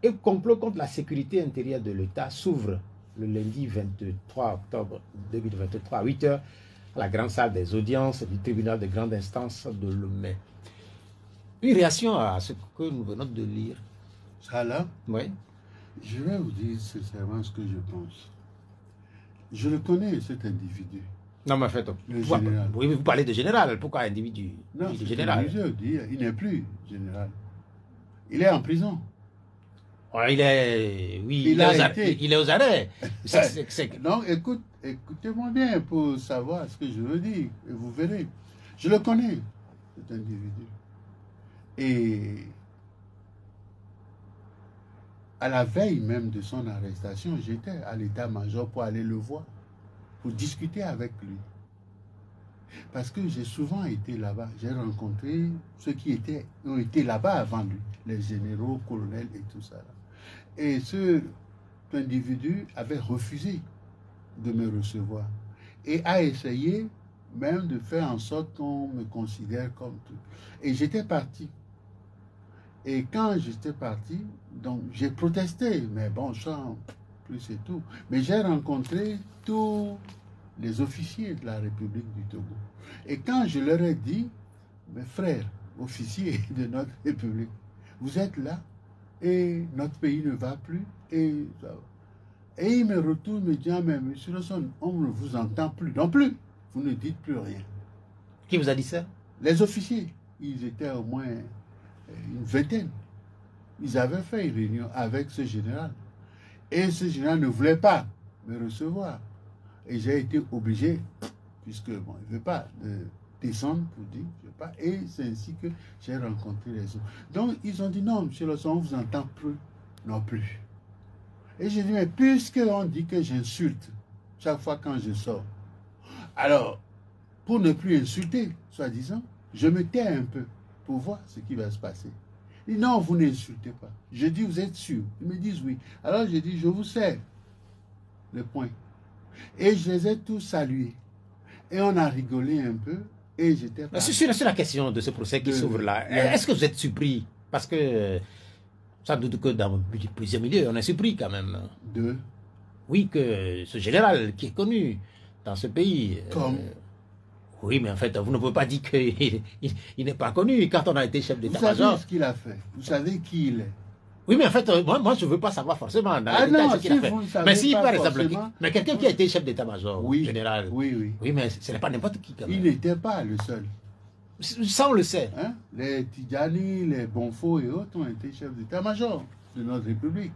et complot contre la sécurité intérieure de l'État s'ouvre le lundi 23 octobre 2023 à 8 h à la grande salle des audiences du tribunal de grande instance de Lomé. Une réaction à ce que nous venons de lire. Ça là, Oui. je vais vous dire sincèrement ce que je pense. Je le connais, cet individu. Non, mais en fait, Le général. oui, vous parlez de général. Pourquoi individu? Non, Il est c'est général. il n'est plus général. Il est en prison. Il est, oui, Il a il est aux arrêts. Donc, écoutez-moi bien pour savoir ce que je veux dire. Et vous verrez. Je le connais, cet individu. Et à la veille même de son arrestation, j'étais à l'état-major pour aller le voir, pour discuter avec lui. Parce que j'ai souvent été là-bas. J'ai rencontré ceux qui ont été là-bas avant lui, les généraux, colonels et tout ça. Et cet individu avait refusé de me recevoir et a essayé même de faire en sorte qu'on me considère comme tout. Et j'étais parti. Et quand j'étais parti, donc j'ai protesté, mais bon, sans plus et tout. Mais j'ai rencontré tous les officiers de la République du Togo. Et quand je leur ai dit, mes frères, officiers de notre République, vous êtes là et notre pays ne va plus. Et ils me retournent, me disent, ah, mais monsieur Lawson, on ne vous entend plus. Non plus, vous ne dites plus rien. Qui vous a dit ça? Les officiers, ils étaient au moins une vingtaine. Ils avaient fait une réunion avec ce général. Et ce général ne voulait pas me recevoir. Et j'ai été obligé, puisque bon, il ne veut pas descendre pour dire, je veux pas. Et c'est ainsi que j'ai rencontré les autres. Donc ils ont dit non, monsieur Lawson, on ne vous entend plus non plus. Et j'ai dit, mais puisqu'on dit que j'insulte chaque fois quand je sors, alors, pour ne plus insulter, soi-disant, je me tais un peu pour voir ce qui va se passer. Ils disent, non, vous n'insultez pas. Je dis, vous êtes sûr? Ils me disent oui. Alors je dis, je vous sers le point. Et je les ai tous salués. Et on a rigolé un peu. Et j'étais parti. Sur la question de ce procès qui s'ouvre là, est-ce que vous êtes surpris? Parce que ça doute que dans plusieurs milieux, on est surpris quand même. Oui, que ce général qui est connu dans ce pays. Comme oui, mais en fait, vous ne pouvez pas dire qu'il n'est pas connu quand on a été chef d'état-major. Vous savez ce qu'il a fait. Vous savez qui il est. Oui, mais en fait, moi je ne veux pas savoir forcément dans ah non, ce qu'il a fait. Mais si, par exemple, mais quelqu'un qui a été chef d'état-major, oui, général. Oui. Oui, mais ce n'est pas n'importe qui quand même. Il n'était pas le seul. Ça, on le sait. Hein? Les Tidjani, les Bonfo et autres ont été chefs d'état-major de notre République.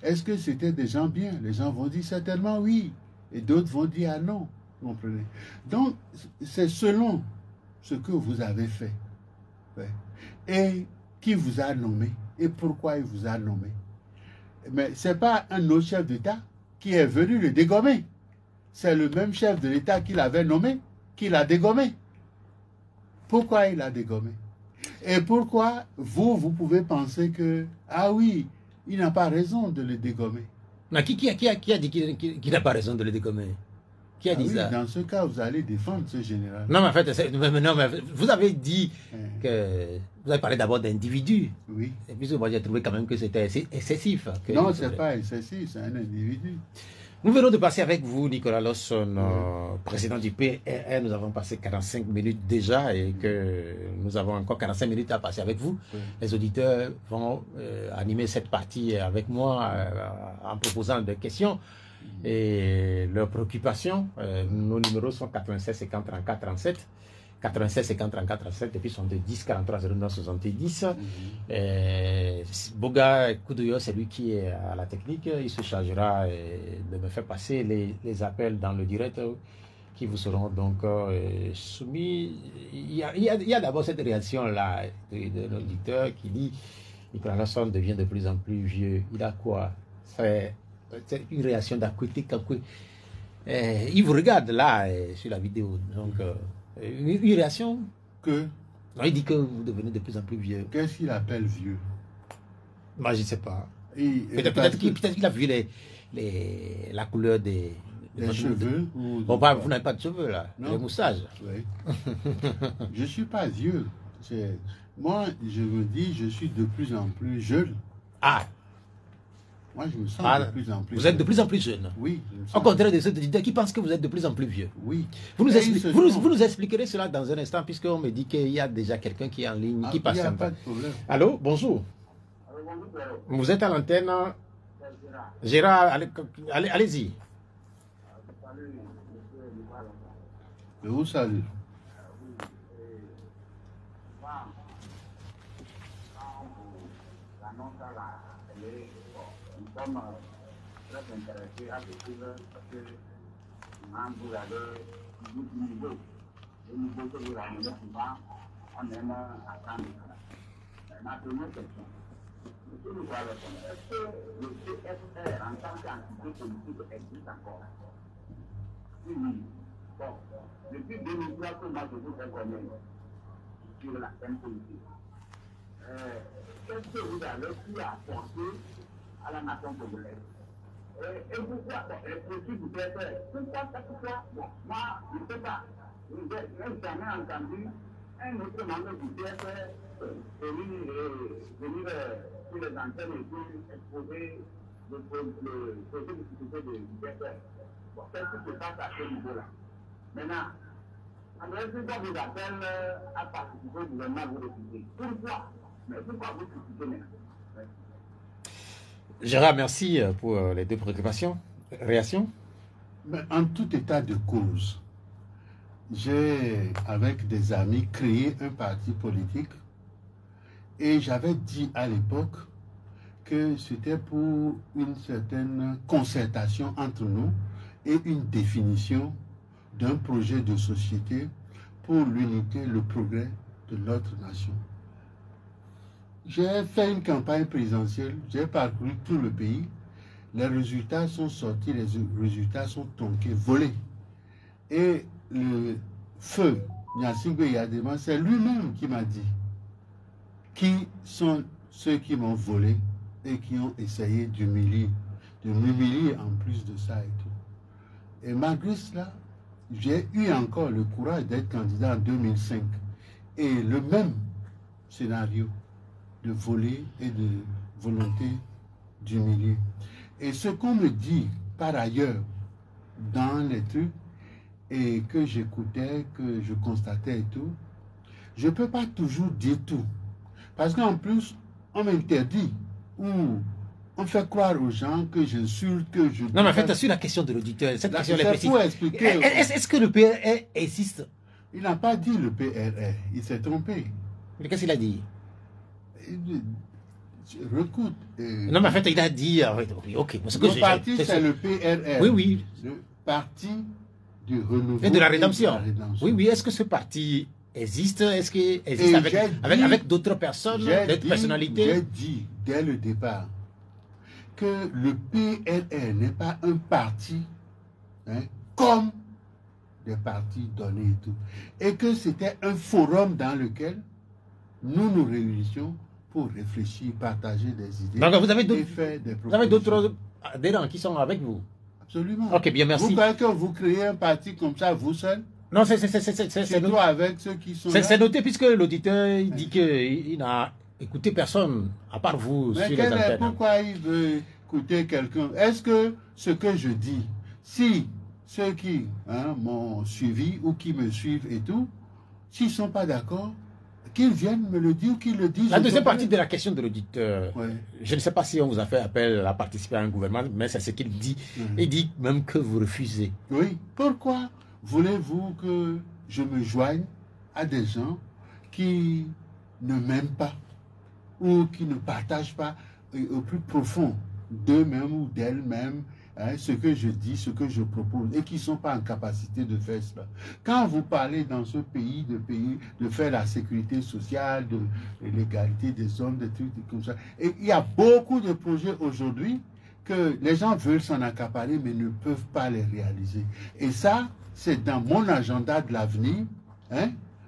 Est-ce que c'était des gens bien? Les gens vont dire certainement oui. Et d'autres vont dire ah non. Vous comprenez? Donc, c'est selon ce que vous avez fait. Ouais. Et qui vous a nommé. Et pourquoi il vous a nommé. Mais ce n'est pas un autre chef d'État qui est venu le dégommer. C'est le même chef de l'État qui l'avait nommé, qui l'a dégommé. Pourquoi il l'a dégommé? Et pourquoi vous pouvez penser que, ah oui, il n'a pas raison de le dégommer? Mais qui a dit qu'il n'a pas raison de le dégommer? Qui a dit ça? Dans ce cas, vous allez défendre ce général. Non, mais en fait, mais vous avez dit que... Vous avez parlé d'abord d'individus. Oui. Et puis moi, j'ai trouvé quand même que c'était excessif. Non, ce n'est pas excessif, c'est un individu. Nous venons de passer avec vous, Nicolas Lawson, président du PRR. Nous avons passé 45 minutes déjà et que nous avons encore 45 minutes à passer avec vous. Oui. Les auditeurs vont animer cette partie avec moi en proposant des questions et leurs préoccupations. Nos numéros sont 96 50 34 37. 96 50 34 37 et puis 70 43 09 70. Boga Koudoyo, c'est lui qui est à la technique. Il se chargera de me faire passer les appels dans le direct qui vous seront donc soumis. Il y a d'abord cette réaction-là de l'auditeur qui dit Nicolas Lawson devient de plus en plus vieux. Il a quoi? C'est une réaction d'acuité. Il vous regarde là sur la vidéo. Donc, une réaction que non, il dit que vous devenez de plus en plus vieux. Qu'est-ce qu'il appelle vieux? Moi, je ne sais pas. Peut-être qu'il a vu la couleur des cheveux. Bon, vous n'avez pas de cheveux là, les moustaches. Oui. Je ne suis pas vieux. Moi, je me dis, je suis de plus en plus jeune. Ah, Moi, je me sens Ah, de plus en plus vous êtes de jeune. plus en plus jeune. Oui, je me sens- Au contraire de ceux auditeurs qui pensent que vous êtes de plus en plus vieux. Oui. Vous nous, Et ils se trompent. vous nous expliquerez cela dans un instant, puisqu'on me dit qu'il y a déjà quelqu'un qui est en ligne, Ah, qui il passe n'y a un pas peu. de problème. Allô, bonjour. Vous êtes à l'antenne. Gérard, allez-y. Je vous salue. Nous sommes très intéressés à découvrir parce que vous avez beaucoup de niveaux. Les niveaux que vous ramenez souvent, on aime apprendre. Ma première question. Monsieur nous va répondre. Est-ce que le CFR en tant qu'entité politique existe encore? Oui, oui. Bon, depuis 2003 que moi je vous ai connu sur la scène politique. Qu'est-ce que vous avez pu apporter à la nation congolaise? Et pourquoi les profils du PFR? Pourquoi bon, moi, je ne sais pas. Je n'ai jamais entendu un autre membre du PFR venir sur les antennes et puis exposer le projet de sécurité du PFR. Bon, qu'est-ce qui se passe à ce niveau-là? Maintenant, André Silva vous appelle à participer au gouvernement, vous refusez. Pourquoi? Mais pourquoi vous critiquez maintenant? Gérard, merci pour les deux préoccupations. Réaction? Mais en tout état de cause, j'ai, avec des amis, créé un parti politique et j'avais dit à l'époque que c'était pour une certaine concertation entre nous et une définition d'un projet de société pour l'unité, le progrès de notre nation. J'ai fait une campagne présidentielle, j'ai parcouru tout le pays, les résultats sont sortis, les résultats sont tombés, volés. Et le feu, Gnassingue Yadema, c'est lui-même qui m'a dit qui sont ceux qui m'ont volé et qui ont essayé de m'humilier en plus de ça et tout. Et malgré cela, j'ai eu encore le courage d'être candidat en 2005. Et le même scénario de voler et de volonté d'humilier. Et ce qu'on me dit par ailleurs dans les trucs et que j'écoutais, que je constatais et tout, je ne peux pas toujours dire tout. Parce qu'en plus, on m'interdit ou on fait croire aux gens que j'insulte, que je... Non, mais en fait, sur la question de l'auditeur, cette question est précise. Pour expliquer... Est-ce que le PRR existe? Il n'a pas dit le PRR, il s'est trompé. Mais qu'est-ce qu'il a dit? Recoute. Non, mais en fait, il a dit... Oui, ok. Le parti, c'est le PRR. Oui, oui. Le parti du renouveau et de la rédemption. Oui, oui. Est-ce que ce parti existe? Est-ce qu'il existe avec d'autres personnes, d'autres personnalités? J'ai dit dès le départ que le PRR n'est pas un parti comme des partis donnés et tout. Et que c'était un forum dans lequel nous nous réunissions pour réfléchir, partager des idées. Donc vous avez d'autres adhérents qui sont avec vous? Absolument. Ok, bien, merci. Vous croyez que vous créez un parti comme ça, vous seul? Non, c'est noté. Avec ceux qui sont c'est noté puisque l'auditeur dit qu'il n'a écouté personne à part vous. Mais sur les antennes. Pourquoi il veut écouter quelqu'un? Est-ce que ce que je dis, si ceux qui m'ont suivi ou qui me suivent et tout, s'ils ne sont pas d'accord, qu'ils viennent me le dire ou qu'ils le disent. La deuxième partie de la question de l'auditeur, ouais. Je ne sais pas si on vous a fait appel à participer à un gouvernement, mais c'est ce qu'il dit. Il dit même que vous refusez. Oui. Pourquoi voulez-vous que je me joigne à des gens qui ne m'aiment pas ou qui ne partagent pas au plus profond d'eux-mêmes ou d'elles-mêmes ce que je dis, ce que je propose, et qui ne sont pas en capacité de faire cela. Quand vous parlez dans ce pays de faire la sécurité sociale, de l'égalité des hommes, des trucs comme ça, et il y a beaucoup de projets aujourd'hui que les gens veulent s'en accaparer, mais ne peuvent pas les réaliser. Et ça, c'est dans mon agenda de l'avenir,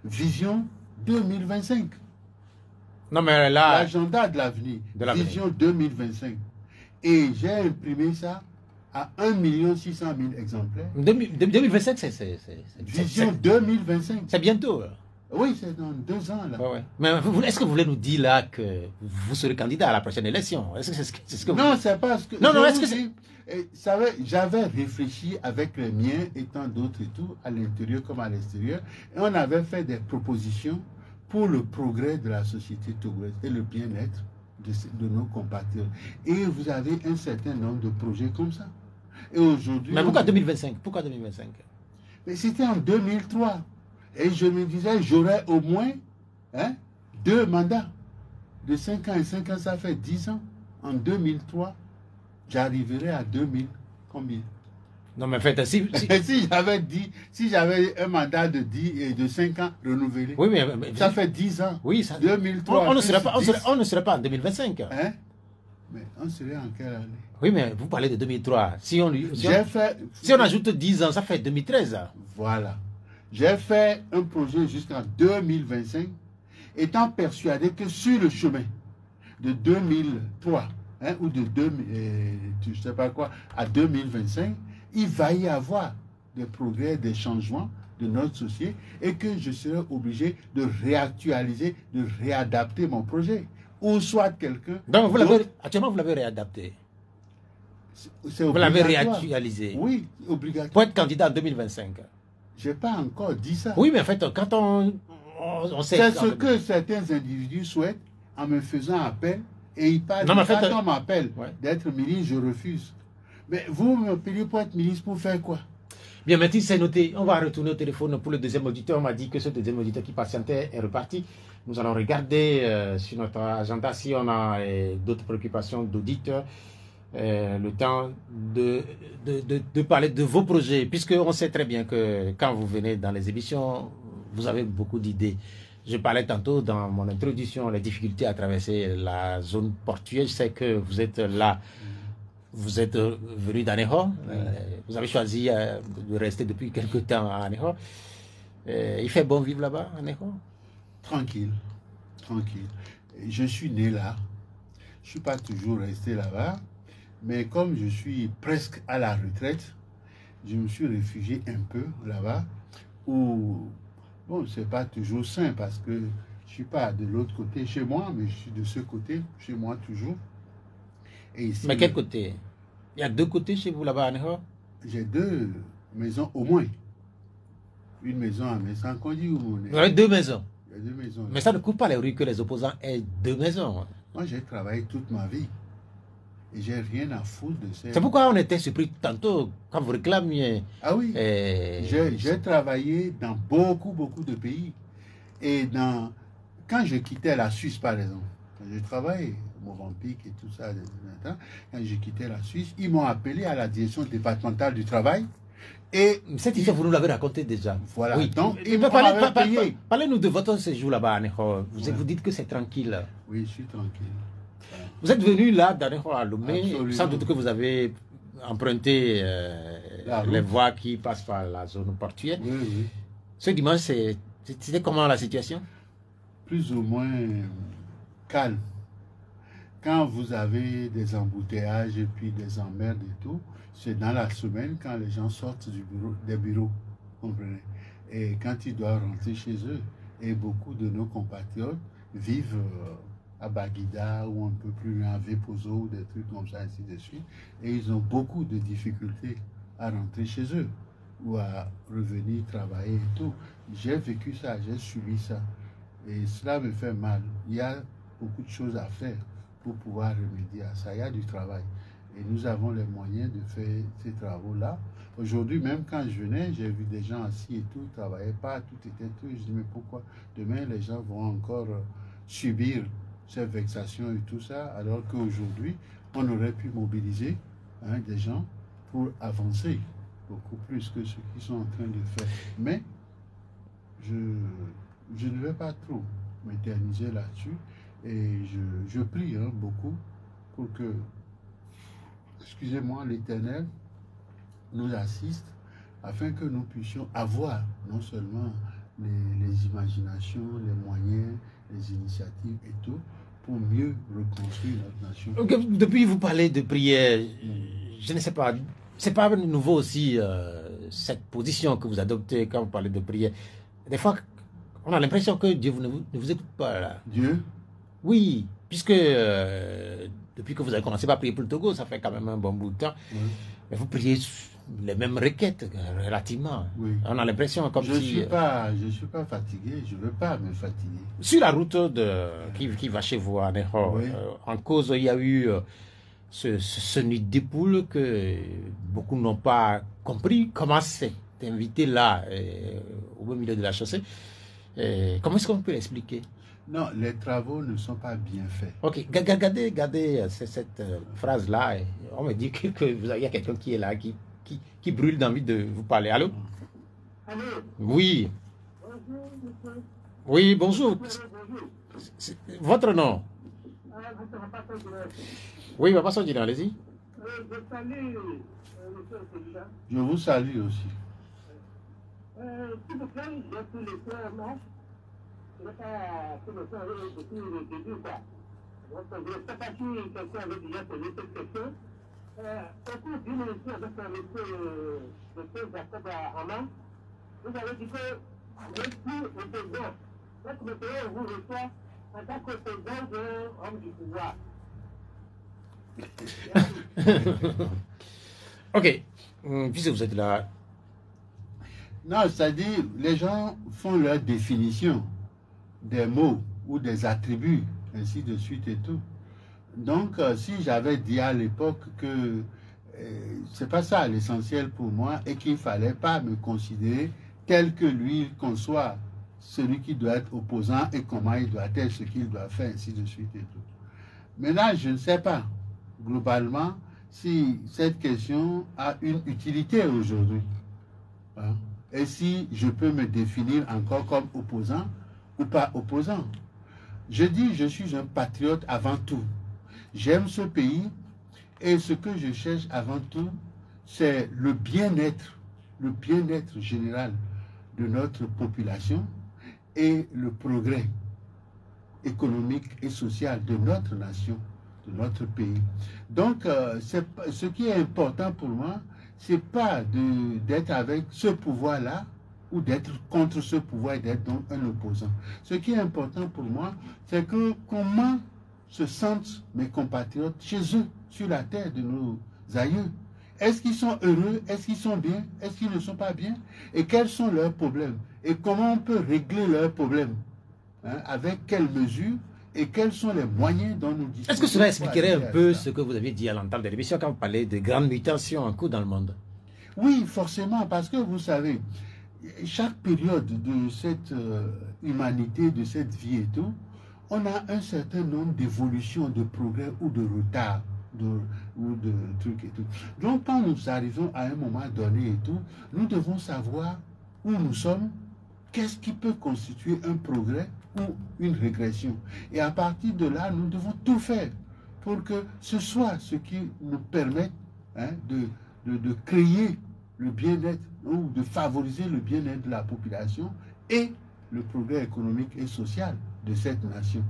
Vision 2025. Non, mais là... L'agenda de l'avenir, Vision 2025. Et j'ai imprimé ça à 1 600 000 exemplaires. 2025, c'est... Vision 2025. C'est bientôt. Oui, c'est dans 2 ans, là. Ouais, ouais. Mais est-ce que vous voulez nous dire là que vous serez candidat à la prochaine élection? Est-ce que c'est ce que Non, c'est pas ce que... Non, non, je est-ce vous que c'est... dis, j'avais réfléchi avec les miens et tant d'autres et tout, à l'intérieur comme à l'extérieur, et on avait fait des propositions pour le progrès de la société togolaise et le bien-être de nos compatriotes. Et vous avez un certain nombre de projets comme ça. Et aujourd'hui... Mais pourquoi 2025? Pourquoi 2025? Mais c'était en 2003. Et je me disais, j'aurais au moins 2 mandats. De 5 ans et 5 ans, ça fait 10 ans. En 2003, j'arriverai à 2000. Combien? Non, mais faites ainsi. Si j'avais un mandat de 10 et de 5 ans renouvelé, Oui, mais ça fait 10 ans. Oui, ça... 2003. On ne serait pas en 2025. Hein? Mais on serait en quelle année? Oui, mais vous parlez de 2003. Si on ajoute 10 ans, ça fait 2013. Voilà. J'ai fait un projet jusqu'en 2025, étant persuadé que sur le chemin de 2003, ou de je sais pas quoi, à 2025, il va y avoir des progrès, des changements de notre société et que je serai obligé de réactualiser, de réadapter mon projet. Ou soit quelqu'un... Donc, actuellement, vous l'avez réadapté. Vous l'avez réactualisé. Oui, obligatoire. Pour être candidat en 2025. Je n'ai pas encore dit ça. Oui, mais en fait, quand on sait... C'est ce que certains individus souhaitent en me faisant appel. Et ils parlent, quand on m'appelle d'être ministre, je refuse. Mais vous me payez pour être ministre pour faire quoi? Bien, maintenant, c'est noté. On va retourner au téléphone pour le deuxième auditeur. On m'a dit que ce deuxième auditeur qui patientait est reparti. Nous allons regarder sur notre agenda si on a d'autres préoccupations d'auditeurs. Le temps de parler de vos projets, puisqu'on sait très bien que quand vous venez dans les émissions, vous avez beaucoup d'idées. Je parlais tantôt dans mon introduction les difficultés à traverser la zone portuaire. Je sais que vous êtes là, vous êtes venu d'Aného, vous avez choisi de rester depuis quelque temps à Aného. Il fait bon vivre là-bas, à Aného? Tranquille, tranquille. Je suis né là, je ne suis pas toujours resté là-bas. Mais comme je suis presque à la retraite, je me suis réfugié un peu là-bas, où, bon, c'est pas toujours sain parce que je suis pas de l'autre côté chez moi, mais je suis de ce côté, chez moi toujours. Et ici, mais quel côté? Il y a 2 côtés chez vous là-bas à Aného? J'ai 2 maisons au moins. Une maison à Messankondi où on est. Vous avez 2 maisons? Il y a 2 maisons. Mais ça ne coupe pas les rues que les opposants aient 2 maisons. Moi, j'ai travaillé toute ma vie. Et j'ai rien à foutre de ça. C'est pourquoi on était surpris tantôt quand vous réclamiez. Ah oui. J'ai travaillé dans beaucoup de pays. Et quand je quittais la Suisse, par exemple, quand je travaillais au Mozambique et tout ça, quand je quittais la Suisse, ils m'ont appelé à la direction départementale du travail. Et cette histoire, vous nous l'avez raconté déjà. Voilà. Oui. Donc, parlez-nous de votre séjour là-bas à Aného. Vous dites que c'est tranquille. Oui, je suis tranquille. Vous êtes venu là, d'Aného à Lomé, sans doute que vous avez emprunté les voies qui passent par la zone portuaire. Oui, oui. Ce dimanche, c'était comment la situation? Plus ou moins calme. Quand vous avez des embouteillages et puis des emmerdes et tout, c'est dans la semaine quand les gens sortent des bureaux, comprenez? Et quand ils doivent rentrer chez eux. Et beaucoup de nos compatriotes vivent à Baguida ou un peu plus loin à Vepozo ou des trucs comme ça, ainsi de suite. Et ils ont beaucoup de difficultés à rentrer chez eux ou à revenir travailler et tout. J'ai vécu ça, j'ai subi ça. Et cela me fait mal. Il y a beaucoup de choses à faire pour pouvoir remédier à ça. Il y a du travail. Et nous avons les moyens de faire ces travaux-là. Aujourd'hui, même quand je venais, j'ai vu des gens assis et tout, ils ne travaillaient pas, tout était tout. Je dis, mais pourquoi demain les gens vont encore subir ces vexations et tout ça, alors qu'aujourd'hui, on aurait pu mobiliser des gens pour avancer beaucoup plus que ce qu'ils sont en train de faire. Mais je ne vais pas trop m'éterniser là-dessus et je prie beaucoup pour que, excusez-moi, l'Éternel nous assiste afin que nous puissions avoir non seulement les imaginations, les moyens, les initiatives et tout, pour mieux reconstruire notre nation. Depuis vous parlez de prière, je ne sais pas, c'est pas nouveau aussi cette position que vous adoptez quand vous parlez de prière. Des fois, On a l'impression que Dieu ne vous écoute pas là. Dieu? Oui, puisque depuis que vous avez commencé par prier pour le Togo, ça fait quand même un bon bout de temps. Oui. Mais vous priez les mêmes requêtes relativement. Oui. On a l'impression comme Je si... suis pas fatigué, je ne veux pas me fatiguer. Sur la route qui va chez vous à Nehor, Oui. en cause, il y a eu ce nid de poule que beaucoup n'ont pas compris. Comment cet invité-là, au beau milieu de la chaussée, comment est-ce qu'on peut l'expliquer? Non, les travaux ne sont pas bien faits. Ok, regardez cette phrase-là. On me dit qu'il y a quelqu'un qui est là, qui brûle d'envie de vous parler. Allô? Allô? Oui. Bonjour, monsieur. Oui, bonjour. Bonjour. Votre nom? Vous ne savez pas ce que Oui, Papa Sodina, allez-y. je salue monsieur le président. Je vous salue aussi. S'il vous plaît, j'ai tous les soirs, non? Je n'ai pas tous les soirs depuis le début, quoi. Donc, je ne sais pas si quelqu'un avait déjà posé cette question. Au cours d'une émission avec monsieur Jacob Haman, vous avez dit que l'esprit est présent. Donc, le pays vous reçoit en tant que président d'un homme du pouvoir. Ok, puisque vous êtes là. Non, c'est-à-dire, les gens font leur définition des mots ou des attributs, ainsi de suite et tout. Donc, si j'avais dit à l'époque que c'est pas ça l'essentiel pour moi et qu'il fallait pas me considérer tel que lui il conçoit celui qui doit être opposant et comment il doit être, ce qu'il doit faire, ainsi de suite et tout. Maintenant, je ne sais pas, globalement, si cette question a une utilité aujourd'hui. Hein? Et si je peux me définir encore comme opposant ou pas opposant. Je dis, je suis un patriote avant tout. J'aime ce pays et ce que je cherche avant tout, c'est le bien-être général de notre population et le progrès économique et social de notre nation, de notre pays. Donc, ce qui est important pour moi, c'est pas d'être avec ce pouvoir-là ou d'être contre ce pouvoir et d'être donc un opposant. Ce qui est important pour moi, c'est que comment se sentent mes compatriotes chez eux, sur la terre de nos aïeux. Est-ce qu'ils sont heureux? Est-ce qu'ils sont bien? Est-ce qu'ils ne sont pas bien? Et quels sont leurs problèmes? Et comment on peut régler leurs problèmes? Hein, avec quelles mesures et quels sont les moyens dont nous disposons? Est-ce que cela expliquerait un peu ce que vous aviez dit à l'entame de l'émission quand vous parlez de grandes mutations en cours dans le monde? Oui, forcément, parce que vous savez, chaque période de cette humanité, de cette vie et tout, on a un certain nombre d'évolutions, de progrès ou de retard, ou de trucs et tout. Donc, quand nous arrivons à un moment donné et tout, nous devons savoir où nous sommes, qu'est-ce qui peut constituer un progrès ou une régression. Et à partir de là, nous devons tout faire pour que ce soit ce qui nous permette de créer le bien-être ou de favoriser le bien-être de la population et le progrès économique et social de cette nation.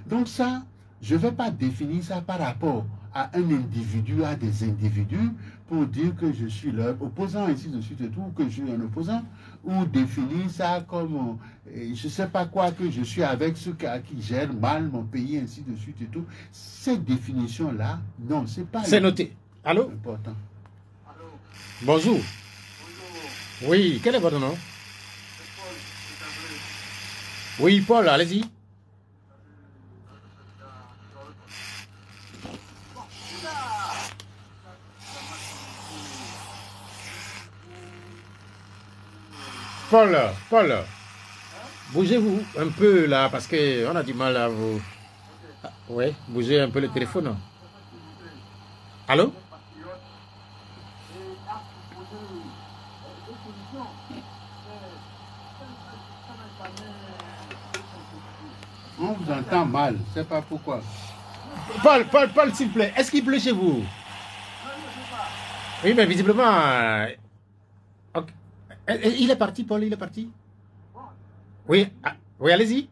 Donc ça, je ne vais pas définir ça par rapport à un individu, à des individus, pour dire que je suis leur opposant, ainsi de suite et tout, que je suis un opposant, ou définir ça comme, je ne sais pas quoi, que je suis avec ceux qui gèrent mal mon pays, ainsi de suite et tout. Cette définition-là, non, c'est pas... C'est noté. Allô? Important. Allô? Bonjour. Bonjour. Oui, quel est votre nom? C'est Paul, c'est Oui, Paul, allez-y. Paul, bougez-vous un peu là parce qu'on a du mal à vous. Ah, ouais, bougez un peu le téléphone. Allô? On vous entend mal, je ne sais pas pourquoi. Paul, s'il vous plaît, est-ce qu'il pleut chez vous? Oui, mais visiblement... ok. Il est parti, Paul, il est parti. Oui, oui, allez-y.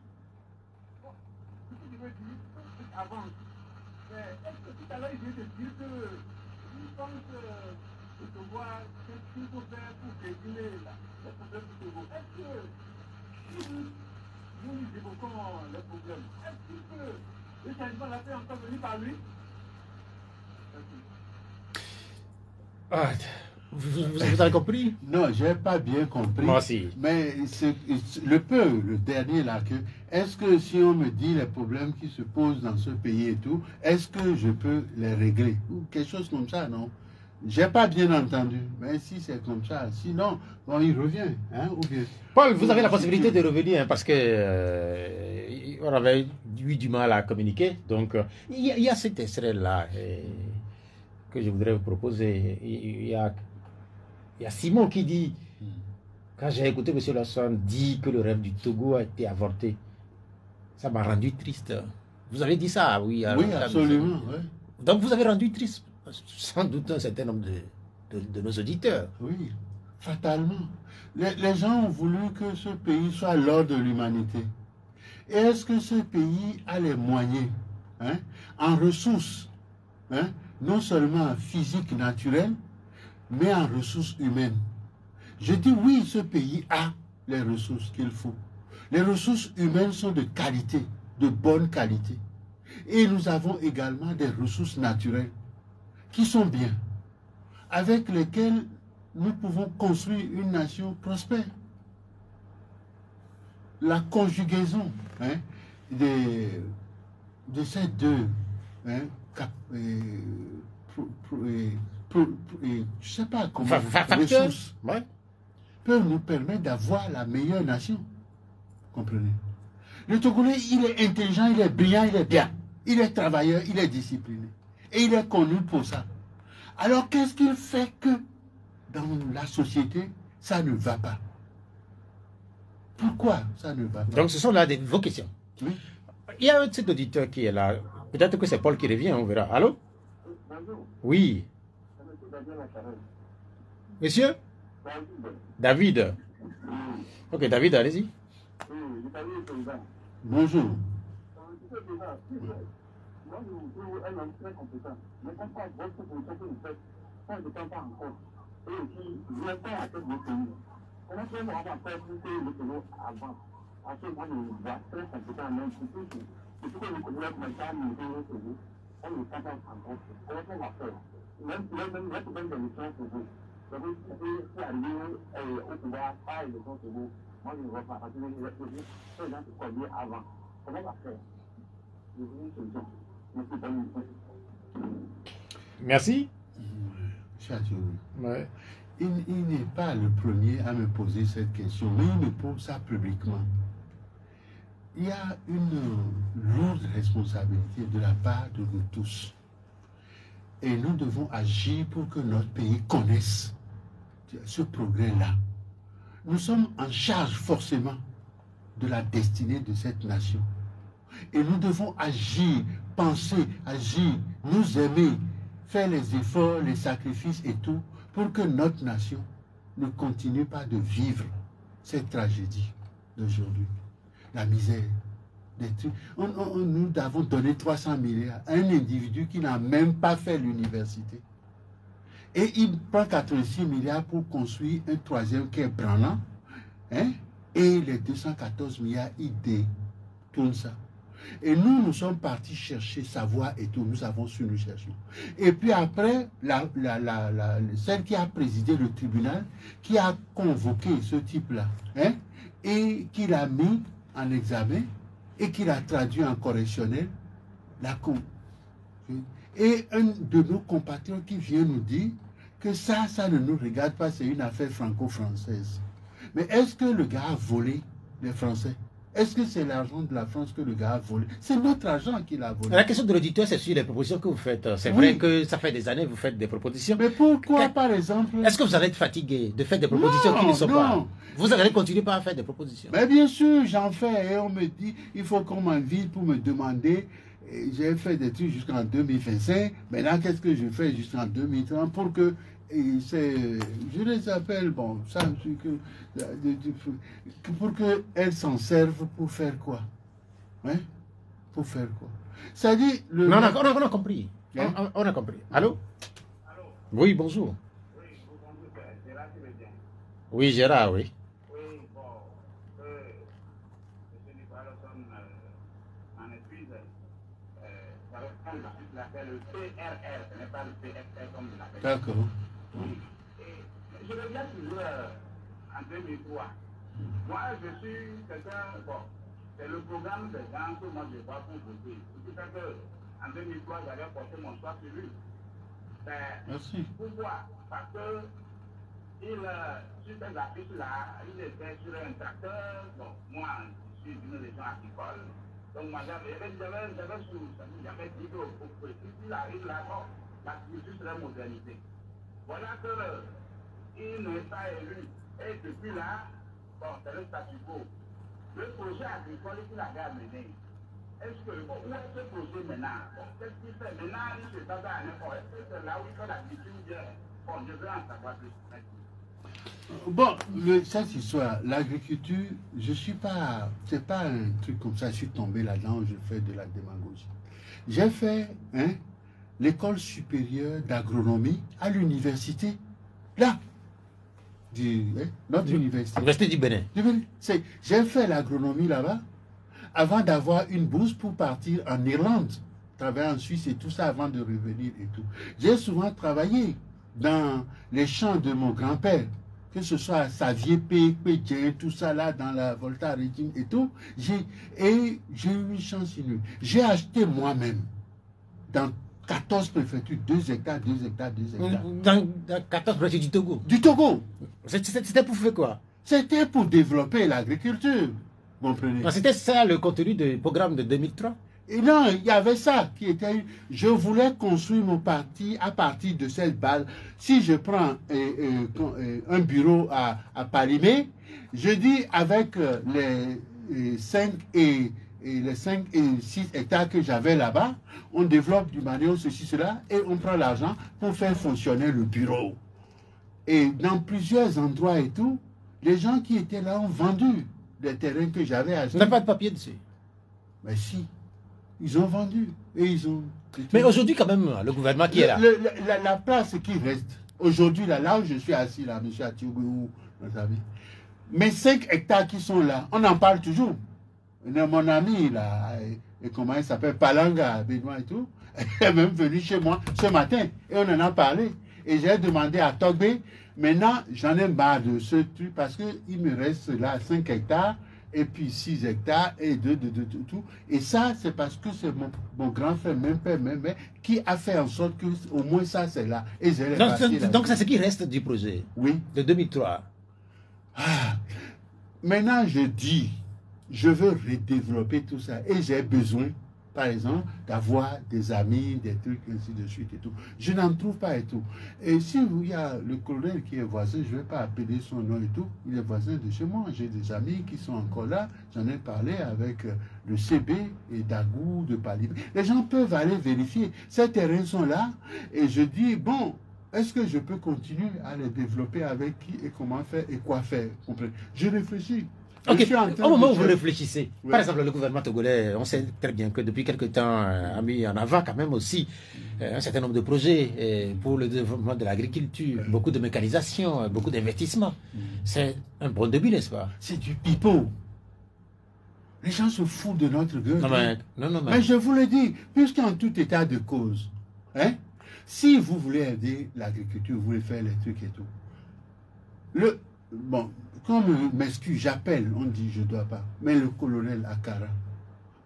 sont les problèmes. Est-ce que le changement l'a fait encore venir par lui? Ah, vous avez compris? Non, je n'ai pas bien compris. Moi aussi. Mais le dernier là, est-ce que si on me dit les problèmes qui se posent dans ce pays et tout, est-ce que je peux les régler? Ou quelque chose comme ça, non? J'ai pas bien entendu. Mais si c'est comme ça, sinon, bon, il revient. Hein, ou bien. Paul, vous avez la possibilité de revenir hein, parce que on avait eu du mal à communiquer. Donc, il y a cet extrait-là que je voudrais vous proposer. Il y a Simon qui dit, quand j'ai écouté M. Lassane dire que le rêve du Togo a été avorté, ça m'a rendu triste. Vous avez dit ça, oui? Oui, absolument. Oui. Donc, vous avez rendu triste, sans doute, un certain nombre de nos auditeurs. Oui, fatalement. Les gens ont voulu que ce pays soit l'ordre de l'humanité. Et est-ce que ce pays a les moyens, hein, en ressources, hein, non seulement physiques, naturelles, mais en ressources humaines? Je dis oui, ce pays a les ressources qu'il faut. Les ressources humaines sont de qualité, de bonne qualité. Et nous avons également des ressources naturelles qui sont bien, avec lesquelles nous pouvons construire une nation prospère. La conjugaison hein, de ces deux hein, je sais pas comment ressources peuvent nous permettre d'avoir la meilleure nation. Comprenez? Le Togolais, il est intelligent, il est brillant, il est bien. Il est travailleur, il est discipliné. Et il est connu pour ça. Alors qu'est-ce qu'il fait que dans la société, ça ne va pas? Pourquoi ça ne va pas? Donc ce sont là vos questions. Oui. Il y a un de ces auditeurs qui est là. Peut-être que c'est Paul qui revient, on verra. Allô? Bonjour. Oui. Monsieur? David. Ok, David, allez-y. Bonjour. Moi, je vous trouve un homme très compétent. Mais quand votre position que vous faites, ça ne dépend pas encore. Et aussi, vous n'êtes pas à tête de pays. Comment est-ce qu'on va faire pour que le Togo avance? Parce que moi, je vous vois très compétent, même surtout que le Congolais commence à monter au Togo, on ne sait pas encore. Comment est-ce qu'on va faire? Même des missions pour vous. Donc, si arriver au pouvoir, pas élection au Togo, moi, je ne vois pas. Parce que les gens se conduisent avant. Comment on va faire? Je vous dis une solution. Merci. Ouais. Il n'est pas le premier à me poser cette question, mais il me pose ça publiquement. Il y a une lourde responsabilité de la part de nous tous. Et nous devons agir pour que notre pays connaisse ce progrès-là. Nous sommes en charge forcément de la destinée de cette nation. Et nous devons agir, penser, agir, nous aimer, faire les efforts, les sacrifices et tout, pour que notre nation ne continue pas de vivre cette tragédie d'aujourd'hui. La misère, des trucs. Nous avons donné 300 milliards à un individu qui n'a même pas fait l'université. Et il prend 86 milliards pour construire un troisième quai branlant, hein, et les 214 milliards, il détourne ça. Et nous sommes partis chercher savoir et tout, nous avons su nous chercher. Et puis après, celle qui a présidé le tribunal, qui a convoqué ce type-là, hein, et qui l'a mis en examen, et qui l'a traduit en correctionnel, la Cour. Et un de nos compatriotes qui vient nous dire que ça ne nous regarde pas, c'est une affaire franco-française. Mais est-ce que le gars a volé les Français? Est-ce que c'est l'argent de la France que le gars a volé? C'est notre argent qu'il a volé. La question de l'auditeur, c'est sur les propositions que vous faites. C'est vrai que ça fait des années que vous faites des propositions. Mais pourquoi, par exemple... Est-ce que vous allez être fatigué de faire des propositions qui ne sont pas... Vous allez continuer par à faire des propositions? Mais bien sûr, j'en fais. Et on me dit, il faut qu'on m'invite pour me demander... J'ai fait des trucs jusqu'en 2025. Maintenant, qu'est-ce que je fais jusqu'en 2030 pour que... je les appelle, bon, ça, pour qu'elles s'en servent pour faire quoi? Hein? Pour faire quoi? Ça dit... Non, on a compris. Hein? On a compris. Allô? Allô? Oui, bonjour. Oui, bonjour, c'est Gérard qui me vient. Oui, Gérard, oui. Oui, bon, M. Nicolas Lassane c'est le PRR, ce n'est pas le PFR comme vous l'appelez. D'accord. Je reviens toujours en 2003. Moi, je suis quelqu'un, bon, c'est le programme des gens que moi je vois pour voter. Ce qui fait qu'en 2003, j'avais porté mon choix sur lui. Merci. Pourquoi? Parce que sur ces affiches-là, il était sur un tracteur. Bon, moi, je suis d'une région agricole. Donc, moi, j'avais dit qu'au président, il arrive là, bon, l'agriculture serait modernisée. Voilà qu'il n'est pas élu. Et depuis là, bon, c'est le statu quo. Le projet agricole qu'il avait à mener, est-ce que, bon, où est ce projet maintenant? Bon, qu'est-ce qu'il fait maintenant? Il se passe à n'importe. Est-ce que c'est là où il fait l'agriculture bien? Bon, je veux en savoir plus. Bon, cette histoire, l'agriculture, je suis pas, c'est pas un truc comme ça, je suis tombé là-dedans, je fais de la démagogie. J'ai fait l'école supérieure d'agronomie à l'université, là, notre université. L'université du Bénin. J'ai fait l'agronomie là-bas avant d'avoir une bourse pour partir en Irlande, travailler en Suisse et tout ça avant de revenir et tout. J'ai souvent travaillé dans les champs de mon grand-père, que ce soit à Savier, Pédien, tout ça là, dans la Volta Régime et tout. J'ai eu une chance inouïe. J'ai acheté moi-même, dans 14 préfectures, 2 hectares, 2 hectares, 2 hectares. Dans 14 préfectures du Togo. Du Togo. C'était pour faire quoi? C'était pour développer l'agriculture. Vous comprenez? C'était ça le contenu du programme de 2003. Et non, il y avait ça qui était... Je voulais construire mon parti à partir de cette base. Si je prends un bureau à Palimé, je dis avec les 5 et 6 hectares que j'avais là-bas, on développe du manioc, ceci, cela, et on prend l'argent pour faire fonctionner le bureau. Et dans plusieurs endroits et tout, les gens qui étaient là ont vendu des terrains que j'avais achetés. On n'a pas de papier dessus. Mais si. Ils ont vendu et ils ont... Mais aujourd'hui, quand même, le gouvernement qui est là. La place qui reste, aujourd'hui, là où je suis assis, là, M. Atiougou, notre ami, mes 5 hectares qui sont là, on en parle toujours. Mon ami, là, et comment il s'appelle, Palanga, Benoît et tout, est même venu chez moi ce matin et on en a parlé. Et j'ai demandé à Togbé, maintenant, j'en ai marre de ce truc parce qu'il me reste là 5 hectares. Et puis 6 hectares et tout. Et ça, c'est parce que c'est mon grand frère, même père, même mère, qui a fait en sorte que au moins ça, c'est là. Et donc c'est ce qui reste du projet. Oui. De 2003. Maintenant, je dis, je veux redévelopper tout ça. Et j'ai besoin, par exemple, d'avoir des amis, des trucs, ainsi de suite et tout. Je n'en trouve pas et tout. Et si il y a le colonel qui est voisin, je ne vais pas appeler son nom et tout, il est voisin de chez moi. J'ai des amis qui sont encore là. J'en ai parlé avec le CB et Dagou de Palimé. Les gens peuvent aller vérifier. Ces terrains sont là. Et je dis, bon, est-ce que je peux continuer à les développer avec qui et comment faire et quoi faire? Je réfléchis. Ok, au moment où vous réfléchissez, oui. Par exemple, le gouvernement togolais, on sait très bien que depuis quelque temps, a mis en avant quand même aussi un certain nombre de projets pour le développement de l'agriculture, beaucoup de mécanisation, beaucoup d'investissements. C'est un bon début, n'est-ce pas? C'est du pipeau. Les gens se foutent de notre gueule. Non, mais je vous le dis, puisqu'en tout état de cause, hein, si vous voulez aider l'agriculture, vous voulez faire les trucs et tout, bon, quand on m'excuse, j'appelle, on dit je ne dois pas. Mais le colonel Akara,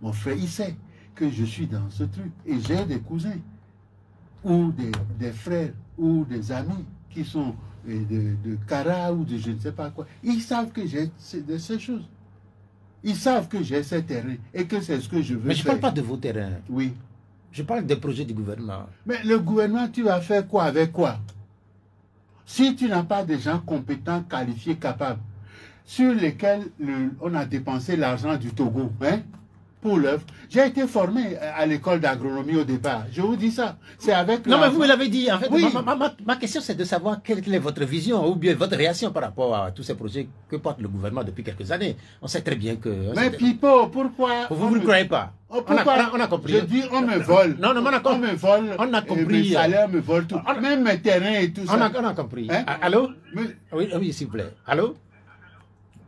mon frère, il sait que je suis dans ce truc. Et j'ai des cousins, ou des frères, ou des amis qui sont de Kara, ou de je ne sais pas quoi. Ils savent que j'ai ces choses. Ils savent que j'ai ces terrains et que c'est ce que je veux faire. Mais je ne parle pas de vos terrains. Oui. Je parle des projets du gouvernement. Mais le gouvernement, tu vas faire quoi avec quoi? Si tu n'as pas des gens compétents, qualifiés, capables, sur lesquels on a dépensé l'argent du Togo, hein, pour l'œuvre. J'ai été formé à l'école d'agronomie au départ. Je vous dis ça. C'est avec... Non, mais vous me l'avez dit. En fait, oui. ma question, c'est de savoir quelle est votre vision ou bien votre réaction par rapport à tous ces projets que porte le gouvernement depuis quelques années. On sait très bien que... Mais Pipo, pourquoi... Vous ne croyez pas? On a compris. Je dis, on me vole. Non, on me vole. On a compris. Mes salaires me volent tout. Même mes terrains et tout ça. On a compris. Hein? Allô? Mais... Oui, s'il vous plaît. Allô?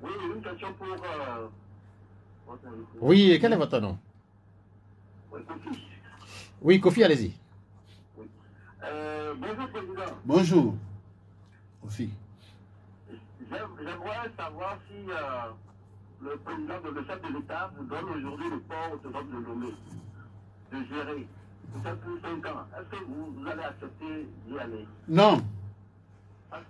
Oui, une question pour... Oui, quel est votre nom? Kofi. Oui, Kofi, allez-y. Bonjour, Président. Bonjour. Aussi. J'aimerais savoir si le président de le chef de l'État vous donne aujourd'hui le port autonome de Lomé, de gérer. C'est pour 5 ans. Est-ce que vous allez accepter d'y aller? Non. Parce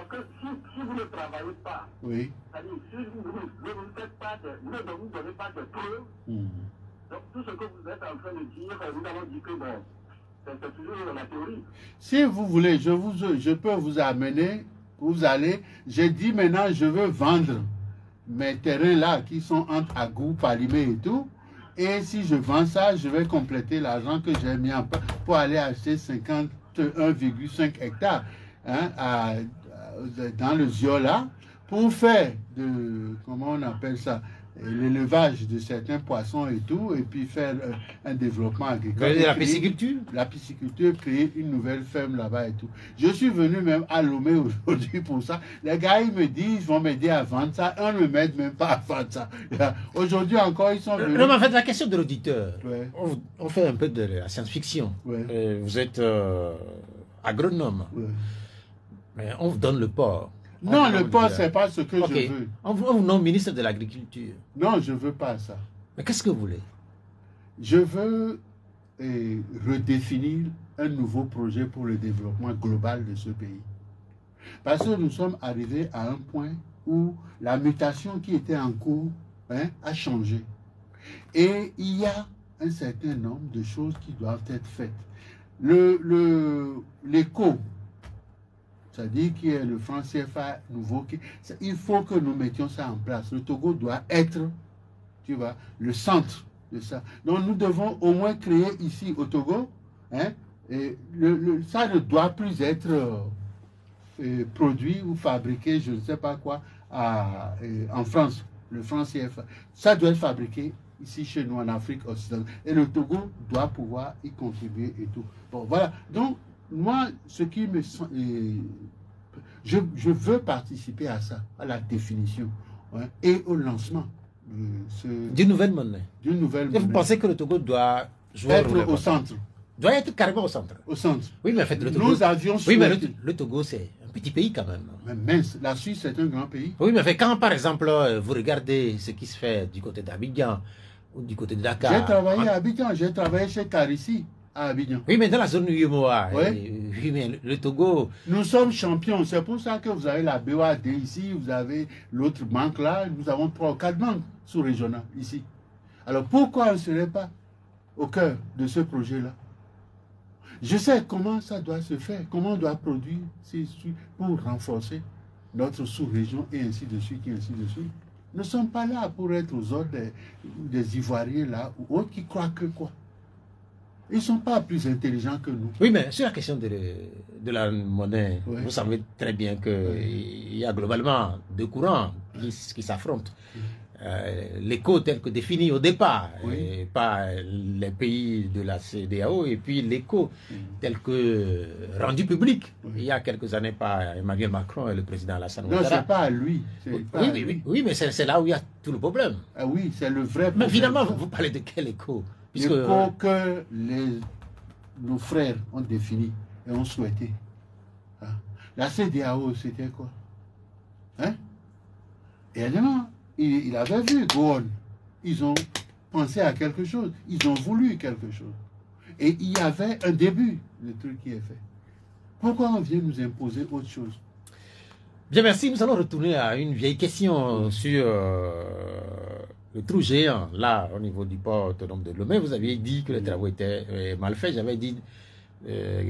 que si vous ne travaillez pas, Oui. c'est-à-dire si vous ne faites pas vous ne vous donnez pas de preuves, donc tout ce que vous êtes en train de dire, nous allons dire que bon, c'est toujours la théorie. Si vous voulez, je peux vous amener, vous allez, j'ai dit maintenant je veux vendre mes terrains là qui sont entre Agou, Palimé et tout. Et si je vends ça, je vais compléter l'argent que j'ai mis en place pour aller acheter 51,5 hectares hein, dans le Ziola pour faire de, comment on appelle ça, l'élevage de certains poissons et tout, et puis faire un développement agricole. La pisciculture? La pisciculture, créer une nouvelle ferme là-bas et tout. Je suis venu même à Lomé aujourd'hui pour ça. Les gars, ils me disent, ils vont m'aider à vendre ça. On ne m'aide même pas à vendre ça. Aujourd'hui encore, ils sont venus. Non, mais en fait, la question de l'auditeur, Ouais. on fait un peu de la science-fiction. Ouais. Vous êtes agronome, Ouais. mais on vous donne le port. Non, le port, c'est pas ce que Ok. je veux. On vous nomme ministre de l'Agriculture. Non, je veux pas ça. Mais qu'est-ce que vous voulez? Je veux redéfinir un nouveau projet pour le développement global de ce pays. Parce que nous sommes arrivés à un point où la mutation qui était en cours a changé. Et il y a un certain nombre de choses qui doivent être faites. L'éco, c'est-à-dire qui est le franc CFA nouveau, il faut que nous mettions ça en place. Le Togo doit être, tu vois, le centre de ça. Donc nous devons au moins créer ici au Togo, et ça ne doit plus être produit ou fabriqué, je ne sais pas quoi, en France, le franc CFA. Ça doit être fabriqué ici chez nous en Afrique occidentale. Et le Togo doit pouvoir y contribuer et tout. Bon, voilà. Donc, moi, ce qui me... je veux participer à ça, à la définition et au lancement d'une nouvelle monnaie. D'une nouvelle monnaie. Vous pensez que le Togo doit jouer être au centre? Doit être carrément au centre. Au centre. Oui, mais en fait, le Togo... Nous avions oui, mais le Togo, c'est un petit pays quand même. Mais mince, la Suisse, c'est un grand pays. Oui, mais en fait, quand, par exemple, vous regardez ce qui se fait du côté d'Abidjan ou du côté de Dakar... J'ai travaillé à Abidjan, j'ai travaillé chez Carissi à Abidjan. Oui, mais dans la zone UMOA, oui, mais le Togo... Nous sommes champions, c'est pour ça que vous avez la BOAD ici, vous avez l'autre banque là, nous avons 3 ou 4 banques sous-régionales ici. Alors pourquoi on ne serait pas au cœur de ce projet-là? Je sais comment ça doit se faire, comment on doit produire pour renforcer notre sous-région et ainsi de suite, et ainsi de suite. Nous ne sommes pas là pour être aux ordres des Ivoiriens là ou autres qui croient que quoi. Ils ne sont pas plus intelligents que nous. Oui, mais sur la question de la monnaie, vous savez très bien qu'il y a globalement 2 courants qui s'affrontent. L'éco tel que défini au départ, et pas les pays de la CEDEAO, et puis l'éco tel que rendu public il y a quelques années par Emmanuel Macron et le président Alassane Ouattara. Non, c'est pas à lui. Oui, mais c'est là où il y a tout le problème. Ah oui, c'est le vrai problème. Mais finalement, vous parlez de quel éco? L'éco que nos frères ont défini et ont souhaité. La CEDEAO, c'était quoi? Et non, il avait vu Gowon. Ils ont pensé à quelque chose. Ils ont voulu quelque chose. Et il y avait un début, le truc qui est fait. Pourquoi on vient nous imposer autre chose? Bien, merci. Nous allons retourner à une vieille question sur le trou géant, là, au niveau du port autonome de Lomé. Vous aviez dit que les travaux étaient mal faits. J'avais dit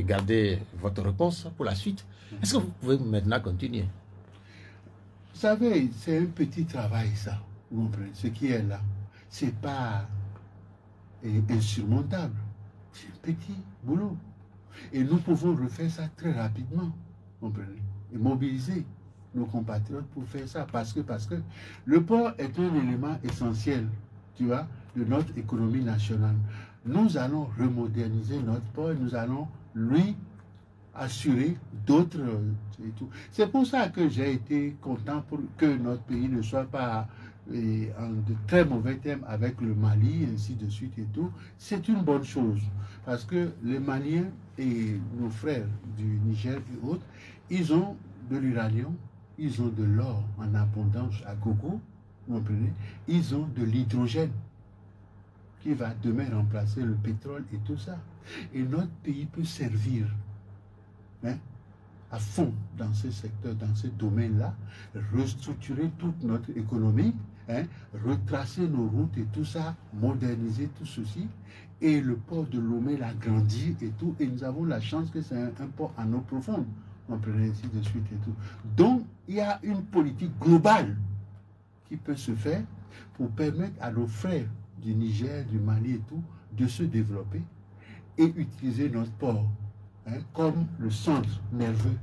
gardez votre réponse pour la suite. Est-ce que vous pouvez maintenant continuer? Vous savez, c'est un petit travail, ça. Vous comprenez? Ce qui est là, c'est pas insurmontable. C'est un petit boulot. Et nous pouvons refaire ça très rapidement. Vous comprenez? Et mobiliser nos compatriotes pour faire ça. Parce que le port est un élément essentiel, tu vois, de notre économie nationale. Nous allons remoderniser notre port et nous allons lui assurer d'autres et tout. C'est pour ça que j'ai été content pour que notre pays ne soit pas en de très mauvais termes avec le Mali, ainsi de suite et tout. C'est une bonne chose parce que les Maliens et nos frères du Niger et autres, ils ont de l'uranium, ils ont de l'or en abondance à gogo, vous comprenez? Ils ont de l'hydrogène qui va demain remplacer le pétrole et tout ça. Et notre pays peut servir hein, à fond dans ce secteur, dans ce domaine-là, restructurer toute notre économie, hein, retracer nos routes et tout ça, moderniser tout ceci. Et le port de Lomé l'a grandi et tout. Et nous avons la chance que c'est un port en eau profonde. On peut ainsi de suite et tout. Donc, il y a une politique globale qui peut se faire pour permettre à nos frères du Niger, du Mali et tout, de se développer et utiliser notre port hein, comme le centre nerveux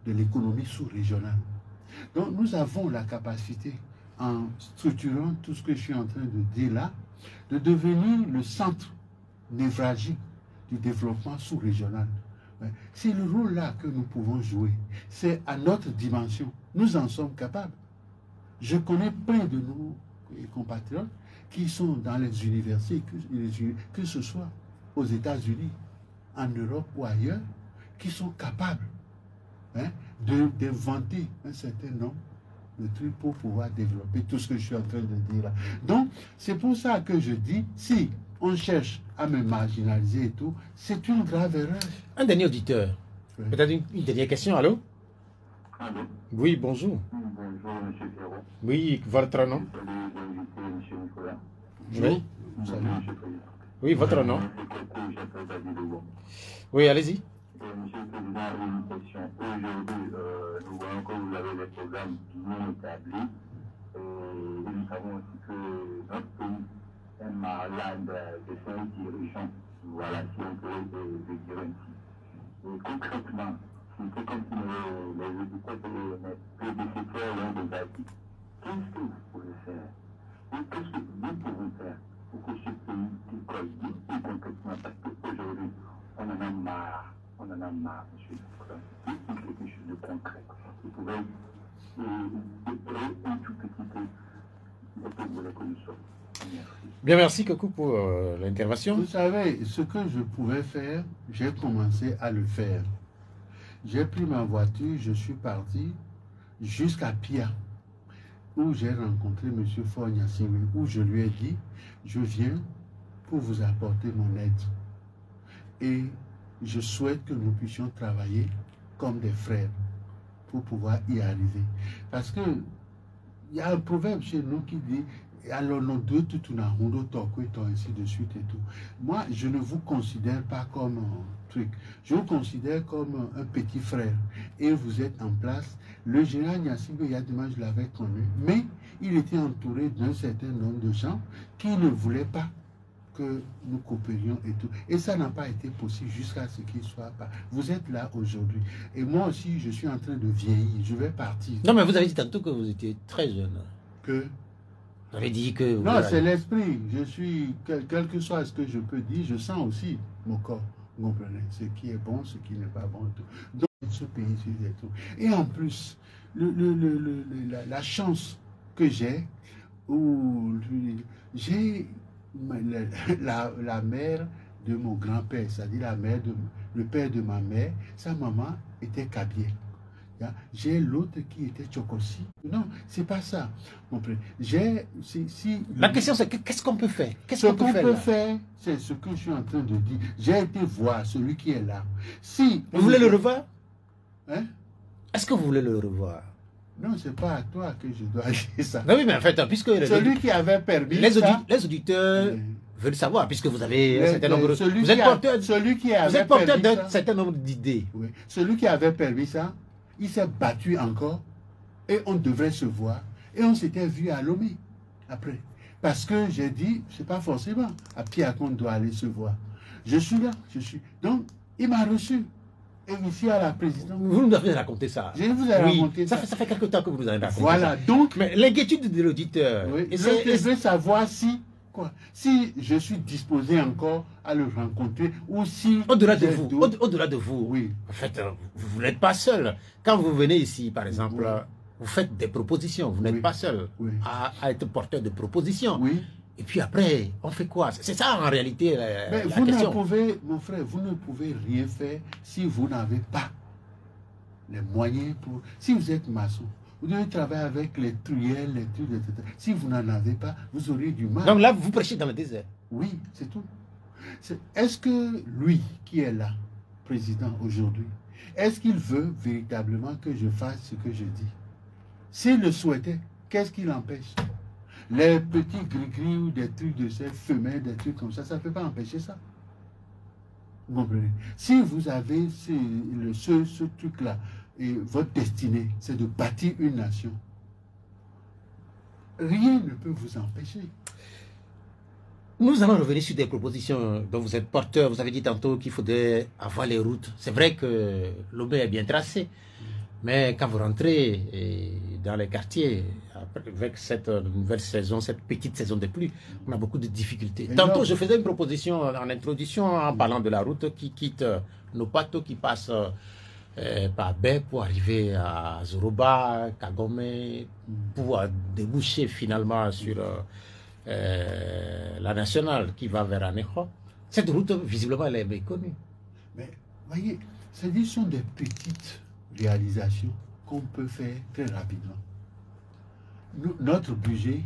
de l'économie sous-régionale. Donc nous avons la capacité, en structurant tout ce que je suis en train de dire là, de devenir le centre névralgique du développement sous-régional. C'est le rôle là que nous pouvons jouer. C'est à notre dimension. Nous en sommes capables. Je connais plein de nos compatriotes qui sont dans les universités, que ce soit aux États-Unis, en Europe ou ailleurs, qui sont capables hein, d'inventer un certain nombre de trucs pour pouvoir développer tout ce que je suis en train de dire là. Donc, c'est pour ça que je dis, si on cherche à me marginaliser et tout, c'est une grave erreur. Un dernier auditeur. Oui. Peut-être une dernière question, allô? Allô? Oui, bonjour. Bonjour, M. Ferro. Oui, votre nom? Salut, invité, M. Nicolas. Oui. Bonjour, M. Président. Oui, votre nom? J'appelle David Lebon. Oui, allez-y. Monsieur le Président, une question. Aujourd'hui, nous voyons que vous avez des programmes bien établis. Et nous savons aussi que notre pays est malade de cinq dirigeants. Voilà, si on peut le dire ainsi. Et concrètement, c'est comme si les prédécesseurs l'ont déjà dit. Qu'est-ce que vous pouvez faire? Qu'est-ce que nous pouvons faire pour que ce pays décolle bien concrètement? Parce qu'aujourd'hui, on en a marre. On en a marre, monsieur le Président. C'est quelque chose de concret. Vous pouvez un tout petit peu de que nous sommes. Merci. Bien, merci Kokou pour l'intervention. Vous savez, ce que je pouvais faire, j'ai commencé à le faire. J'ai pris ma voiture, je suis parti jusqu'à Pia, où j'ai rencontré M. Fognassiwi, où je lui ai dit, je viens pour vous apporter mon aide. Et je souhaite que nous puissions travailler comme des frères pour pouvoir y arriver. Parce que il y a un proverbe chez nous qui dit alors nous deux tout ainsi de suite et tout. Moi, je ne vous considère pas comme un truc. Je vous considère comme un petit frère. Et vous êtes en place. Le général Nyassigo Yadima, je l'avais connu, mais il était entouré d'un certain nombre de gens qui ne voulaient pas que nous coopérions et tout. Et ça n'a pas été possible jusqu'à ce qu'il soit pas. Vous êtes là aujourd'hui. Et moi aussi, je suis en train de vieillir. Je vais partir. Non, mais vous avez dit tantôt que vous étiez très jeune. Que Vous avez dit que... non, c'est l'esprit. Je suis, quel que soit ce que je peux dire, je sens aussi mon corps. Vous comprenez? Ce qui est bon, ce qui n'est pas bon. Tout. Donc, ce pays, c'est tout. Et en plus, la chance que j'ai, où j'ai la mère de mon grand-père, c'est-à-dire le père de ma mère, sa maman était kabylie. J'ai l'autre qui était Tchokossi. Non, c'est pas ça. La question c'est qu'est-ce qu'on peut faire? Ce qu'on peut faire, c'est ce que je suis en train de dire. J'ai été voir celui qui est là. Si vous voulez le revoir? Hein? Est-ce que vous voulez le revoir? Non, c'est pas à toi que je dois dire ça. Non, oui, mais en fait, puisque celui qui avait permis les auditeurs veulent savoir, puisque vous avez un certain nombre... Vous êtes porteur d'un certain nombre d'idées. Oui. Celui qui avait permis ça, il s'est battu encore et on devrait se voir. Et on s'était vu à Lomé après. Parce que j'ai dit, c'est pas forcément à Pia qu'on doit aller se voir. Je suis là, je suis. Donc, il m'a reçu. Et ici à la présidence. Vous nous avez raconté ça. Je vous ai raconté ça. Ça fait quelque temps que vous nous avez raconté ça. Voilà, donc. Mais l'inquiétude de l'auditeur. Oui, je veux savoir si je suis disposé encore à le rencontrer ou si... Au-delà de vous, au-delà de vous, oui. En fait, vous n'êtes pas seul. Quand vous venez ici, par exemple, vous faites des propositions. Vous n'êtes pas seul à être porteur de propositions. Oui. Et puis après, on fait quoi? C'est ça en réalité Mais la vous question. ne pouvez, mon frère, vous ne pouvez rien faire si vous n'avez pas les moyens pour... Si vous êtes maçon, vous devez travailler avec les truelles, les trucs, etc. Si vous n'en avez pas, vous aurez du mal. Donc là, vous prêchez dans le désert. Oui, c'est tout. Est-ce que lui qui est là, président aujourd'hui, est-ce qu'il veut véritablement que je fasse ce que je dis? S'il le souhaitait, qu'est-ce qui l'empêche? Les petits gris-gris ou des trucs de ces femelles, des trucs comme ça ne peut pas empêcher ça. Vous comprenez? Si vous avez ce truc-là, et votre destinée, c'est de bâtir une nation, rien ne peut vous empêcher. Nous allons revenir sur des propositions dont vous êtes porteur. Vous avez dit tantôt qu'il faudrait avoir les routes. C'est vrai que l'OB est bien tracé. Mais quand vous rentrez dans les quartiers, avec cette nouvelle saison, cette petite saison de pluie, on a beaucoup de difficultés. Tantôt, je faisais une proposition en introduction en parlant de la route qui quitte nos plateaux, qui passe par Baie pour arriver à Zoroba, Kagome, pour déboucher finalement sur la nationale qui va vers Anejo. Cette route, visiblement, elle est méconnue. Mais, voyez, ce sont des petites réalisations qu'on peut faire très rapidement. Notre budget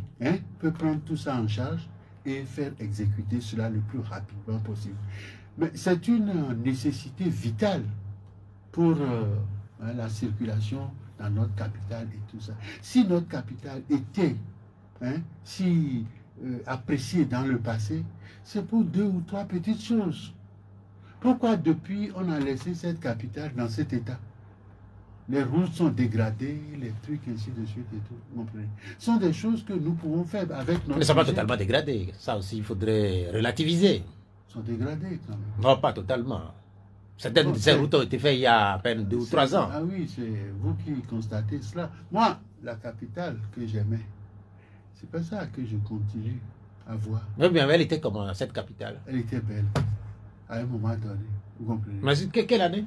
peut prendre tout ça en charge et faire exécuter cela le plus rapidement possible. Mais c'est une nécessité vitale pour la circulation dans notre capitale et tout ça. Si notre capitale était si appréciée dans le passé, c'est pour 2 ou 3 petites choses. Pourquoi depuis on a laissé cette capitale dans cet état? Les routes sont dégradées, les trucs ainsi de suite et tout. Vous comprenez? Ce sont des choses que nous pouvons faire avec notre... Mais ça va totalement dégradé. Ça aussi, il faudrait relativiser. Ils sont dégradés quand même. Non, pas totalement. Ces routes ont été faites il y a à peine 2 ou 3 ans. Ah oui, c'est vous qui constatez cela. Moi, la capitale que j'aimais, c'est pas ça que je continue à voir. Oui, mais elle était comment, cette capitale? Elle était belle, à un moment donné. Vous comprenez? Mais quelle année?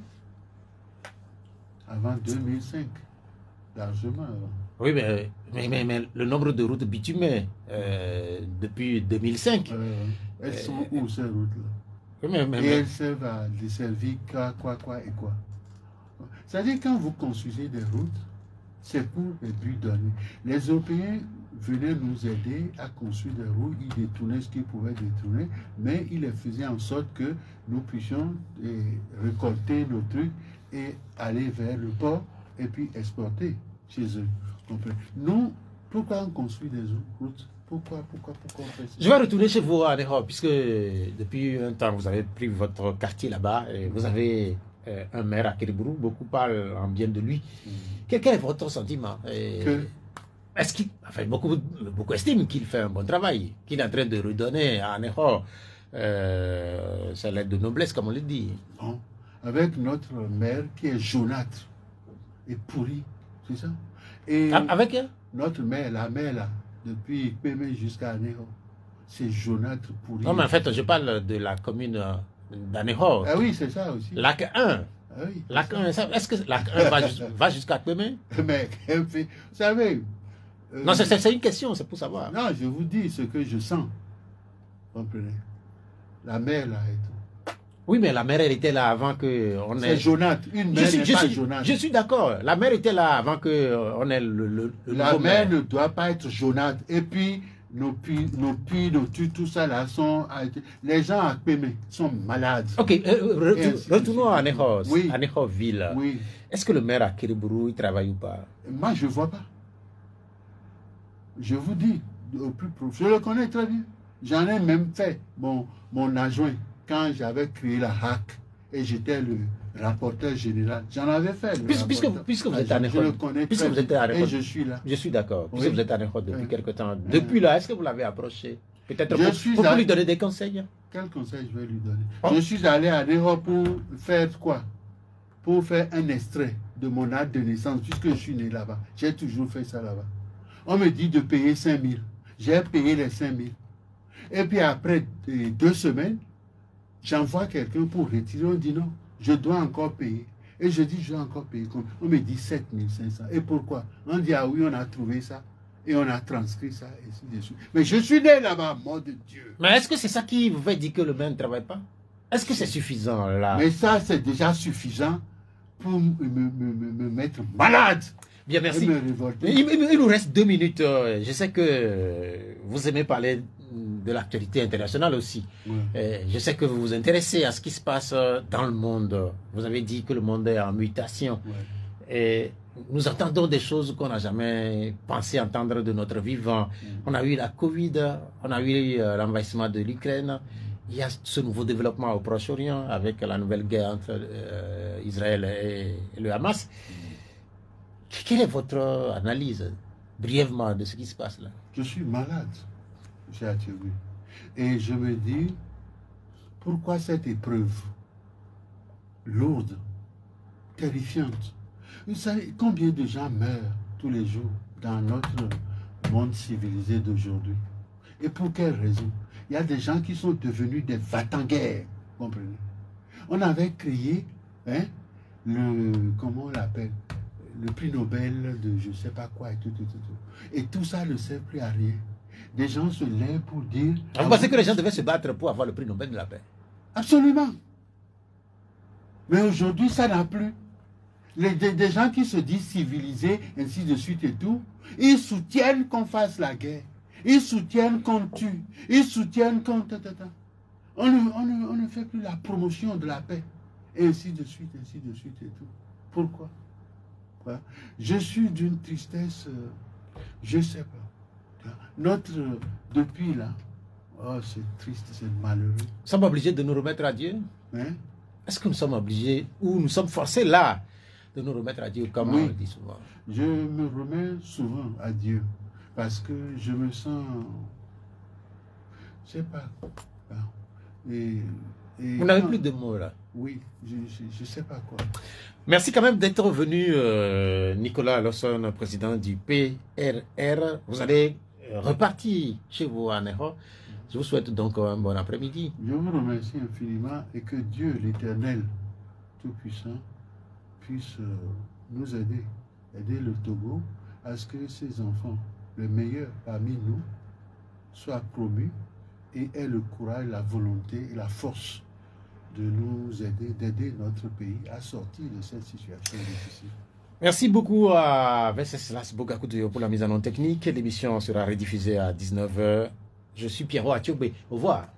Avant 2005, largement avant. Oui, mais le nombre de routes bitumées depuis 2005. Elles sont où ces routes-là? Oui, et elles servent à desservir quoi et quoi. C'est-à-dire quand vous construisez des routes, c'est pour les buts donnés. Les Européens venaient nous aider à construire des routes, ils détournaient ce qu'ils pouvaient détourner, mais ils les faisaient en sorte que nous puissions récolter nos trucs et aller vers le port et puis exporter chez eux. Nous, pourquoi on construit des routes? Pourquoi on fait ça? Je vais retourner chez vous à Anejo, puisque depuis un temps, vous avez pris votre quartier là-bas et vous avez un maire à Kérébourou, beaucoup parlent en bien de lui. Quel est votre sentiment? Est-ce qu'il, enfin, beaucoup estiment qu'il fait un bon travail, qu'il est en train de redonner à Anejo sa lettre de noblesse, comme on le dit? Non. Avec notre maire qui est jaunâtre et pourri, c'est ça? Et avec elle? Notre maire, la maire là, depuis Pémé jusqu'à Anejo, c'est jaunâtre pourri. Non, mais en fait, je parle de la commune d'Anejo. Ah oui, c'est ça aussi. Lac 1. Ah oui, Lac 1, est-ce que Lac 1 va jusqu'à Pémé? Mais, vous savez... non, c'est une question, c'est pour savoir. Non, je vous dis ce que je sens. Vous comprenez? La mer là et tout. Oui, mais la mer, elle était là avant qu'on ait... C'est jaunâtre. Une mer n'est pas jaunâtre. Je suis d'accord. La mer était là avant qu'on ait le la mer ne doit pas être jaunâtre. Et puis, nos puits, tout ça là sont... Les gens à Pémé sont malades. Ok, retournons à Anejo, oui. Anejo ville. Oui. Est-ce que le maire à Kérébourou, il travaille ou pas? Moi, je ne vois pas. Je vous dis, au plus profond, je le connais très bien. J'en ai même fait mon adjoint quand j'avais créé la HAC et j'étais le rapporteur général. J'en avais fait. Puisque vous êtes à Anejo, je le connais très bien et je suis là. Je suis d'accord. Puisque Oui. vous êtes à Anejo depuis quelque temps. Depuis là, est-ce que vous l'avez approché? Peut-être pour lui donner des conseils. Quel conseil je vais lui donner? Je suis allé à Anejo pour faire quoi? Pour faire un extrait de mon acte de naissance, puisque je suis né là-bas. J'ai toujours fait ça là-bas. On me dit de payer 5 000. J'ai payé les 5 000. Et puis après 2 semaines, j'envoie quelqu'un pour retirer. On dit non, je dois encore payer. Et je dis, je dois encore payer. On me dit 7 500. Et pourquoi? On dit, ah oui, on a trouvé ça. Et on a transcrit ça, et ainsi de suite. Mais je suis né là-bas, mort de Dieu. Mais est-ce que c'est ça qui vous fait dire que le bain ne travaille pas? Est-ce que c'est suffisant là? Mais ça, c'est déjà suffisant pour me mettre malade. Bien, merci. Et me révolter. Il nous reste 2 minutes. Je sais que vous aimez parler de l'actualité internationale aussi. Ouais. Je sais que vous vous intéressez à ce qui se passe dans le monde. Vous avez dit que le monde est en mutation. Ouais. Et nous entendons des choses qu'on n'a jamais pensé entendre de notre vivant. On a eu la Covid, on a eu l'envahissement de l'Ukraine. Il y a ce nouveau développement au Proche-Orient avec la nouvelle guerre entre Israël et le Hamas. Quelle est votre analyse, brièvement, de ce qui se passe là? Je suis malade, j'ai atterri. Et je me dis, pourquoi cette épreuve lourde, terrifiante? Vous savez combien de gens meurent tous les jours dans notre monde civilisé d'aujourd'hui? Et pour quelle raison? Il y a des gens qui sont devenus des va-t-en-guerre, comprenez? On avait créé, hein, comment on l'appelle? Le prix Nobel de je ne sais pas quoi et tout. Et tout ça ne sert plus à rien. Des gens se lèvent pour dire... Vous pensez que les gens devaient se battre pour avoir le prix Nobel de la paix? Absolument. Mais aujourd'hui, ça n'a plus. Des gens qui se disent civilisés, ainsi de suite et tout, ils soutiennent qu'on fasse la guerre. Ils soutiennent qu'on tue. Ils soutiennent qu'on... On ne fait plus la promotion de la paix. Et ainsi de suite et tout. Pourquoi? Je suis d'une tristesse, je ne sais pas. Depuis là, oh c'est triste, c'est malheureux. Nous sommes obligés de nous remettre à Dieu? Hein? Est-ce que nous sommes obligés, ou nous sommes forcés là, de nous remettre à Dieu, comme Oui. on le dit souvent? Je me remets souvent à Dieu, parce que je me sens, je ne sais pas. Vous n'avez plus de mots là? Oui, je ne sais pas quoi. Merci quand même d'être venu, Nicolas Lawson, président du PRR. Vous allez repartir chez vous à Ného. Je vous souhaite donc un bon après-midi. Je vous remercie infiniment et que Dieu, l'Éternel, Tout-Puissant, puisse nous aider le Togo à ce que ces enfants, les meilleurs parmi nous, soient promus et aient le courage, la volonté et la force de nous aider, d'aider notre pays à sortir de cette situation difficile. Merci beaucoup à Venceslas Bogakutuyo pour la mise en onde technique. L'émission sera rediffusée à 19h. Je suis Pierrot Athiobé. Au revoir.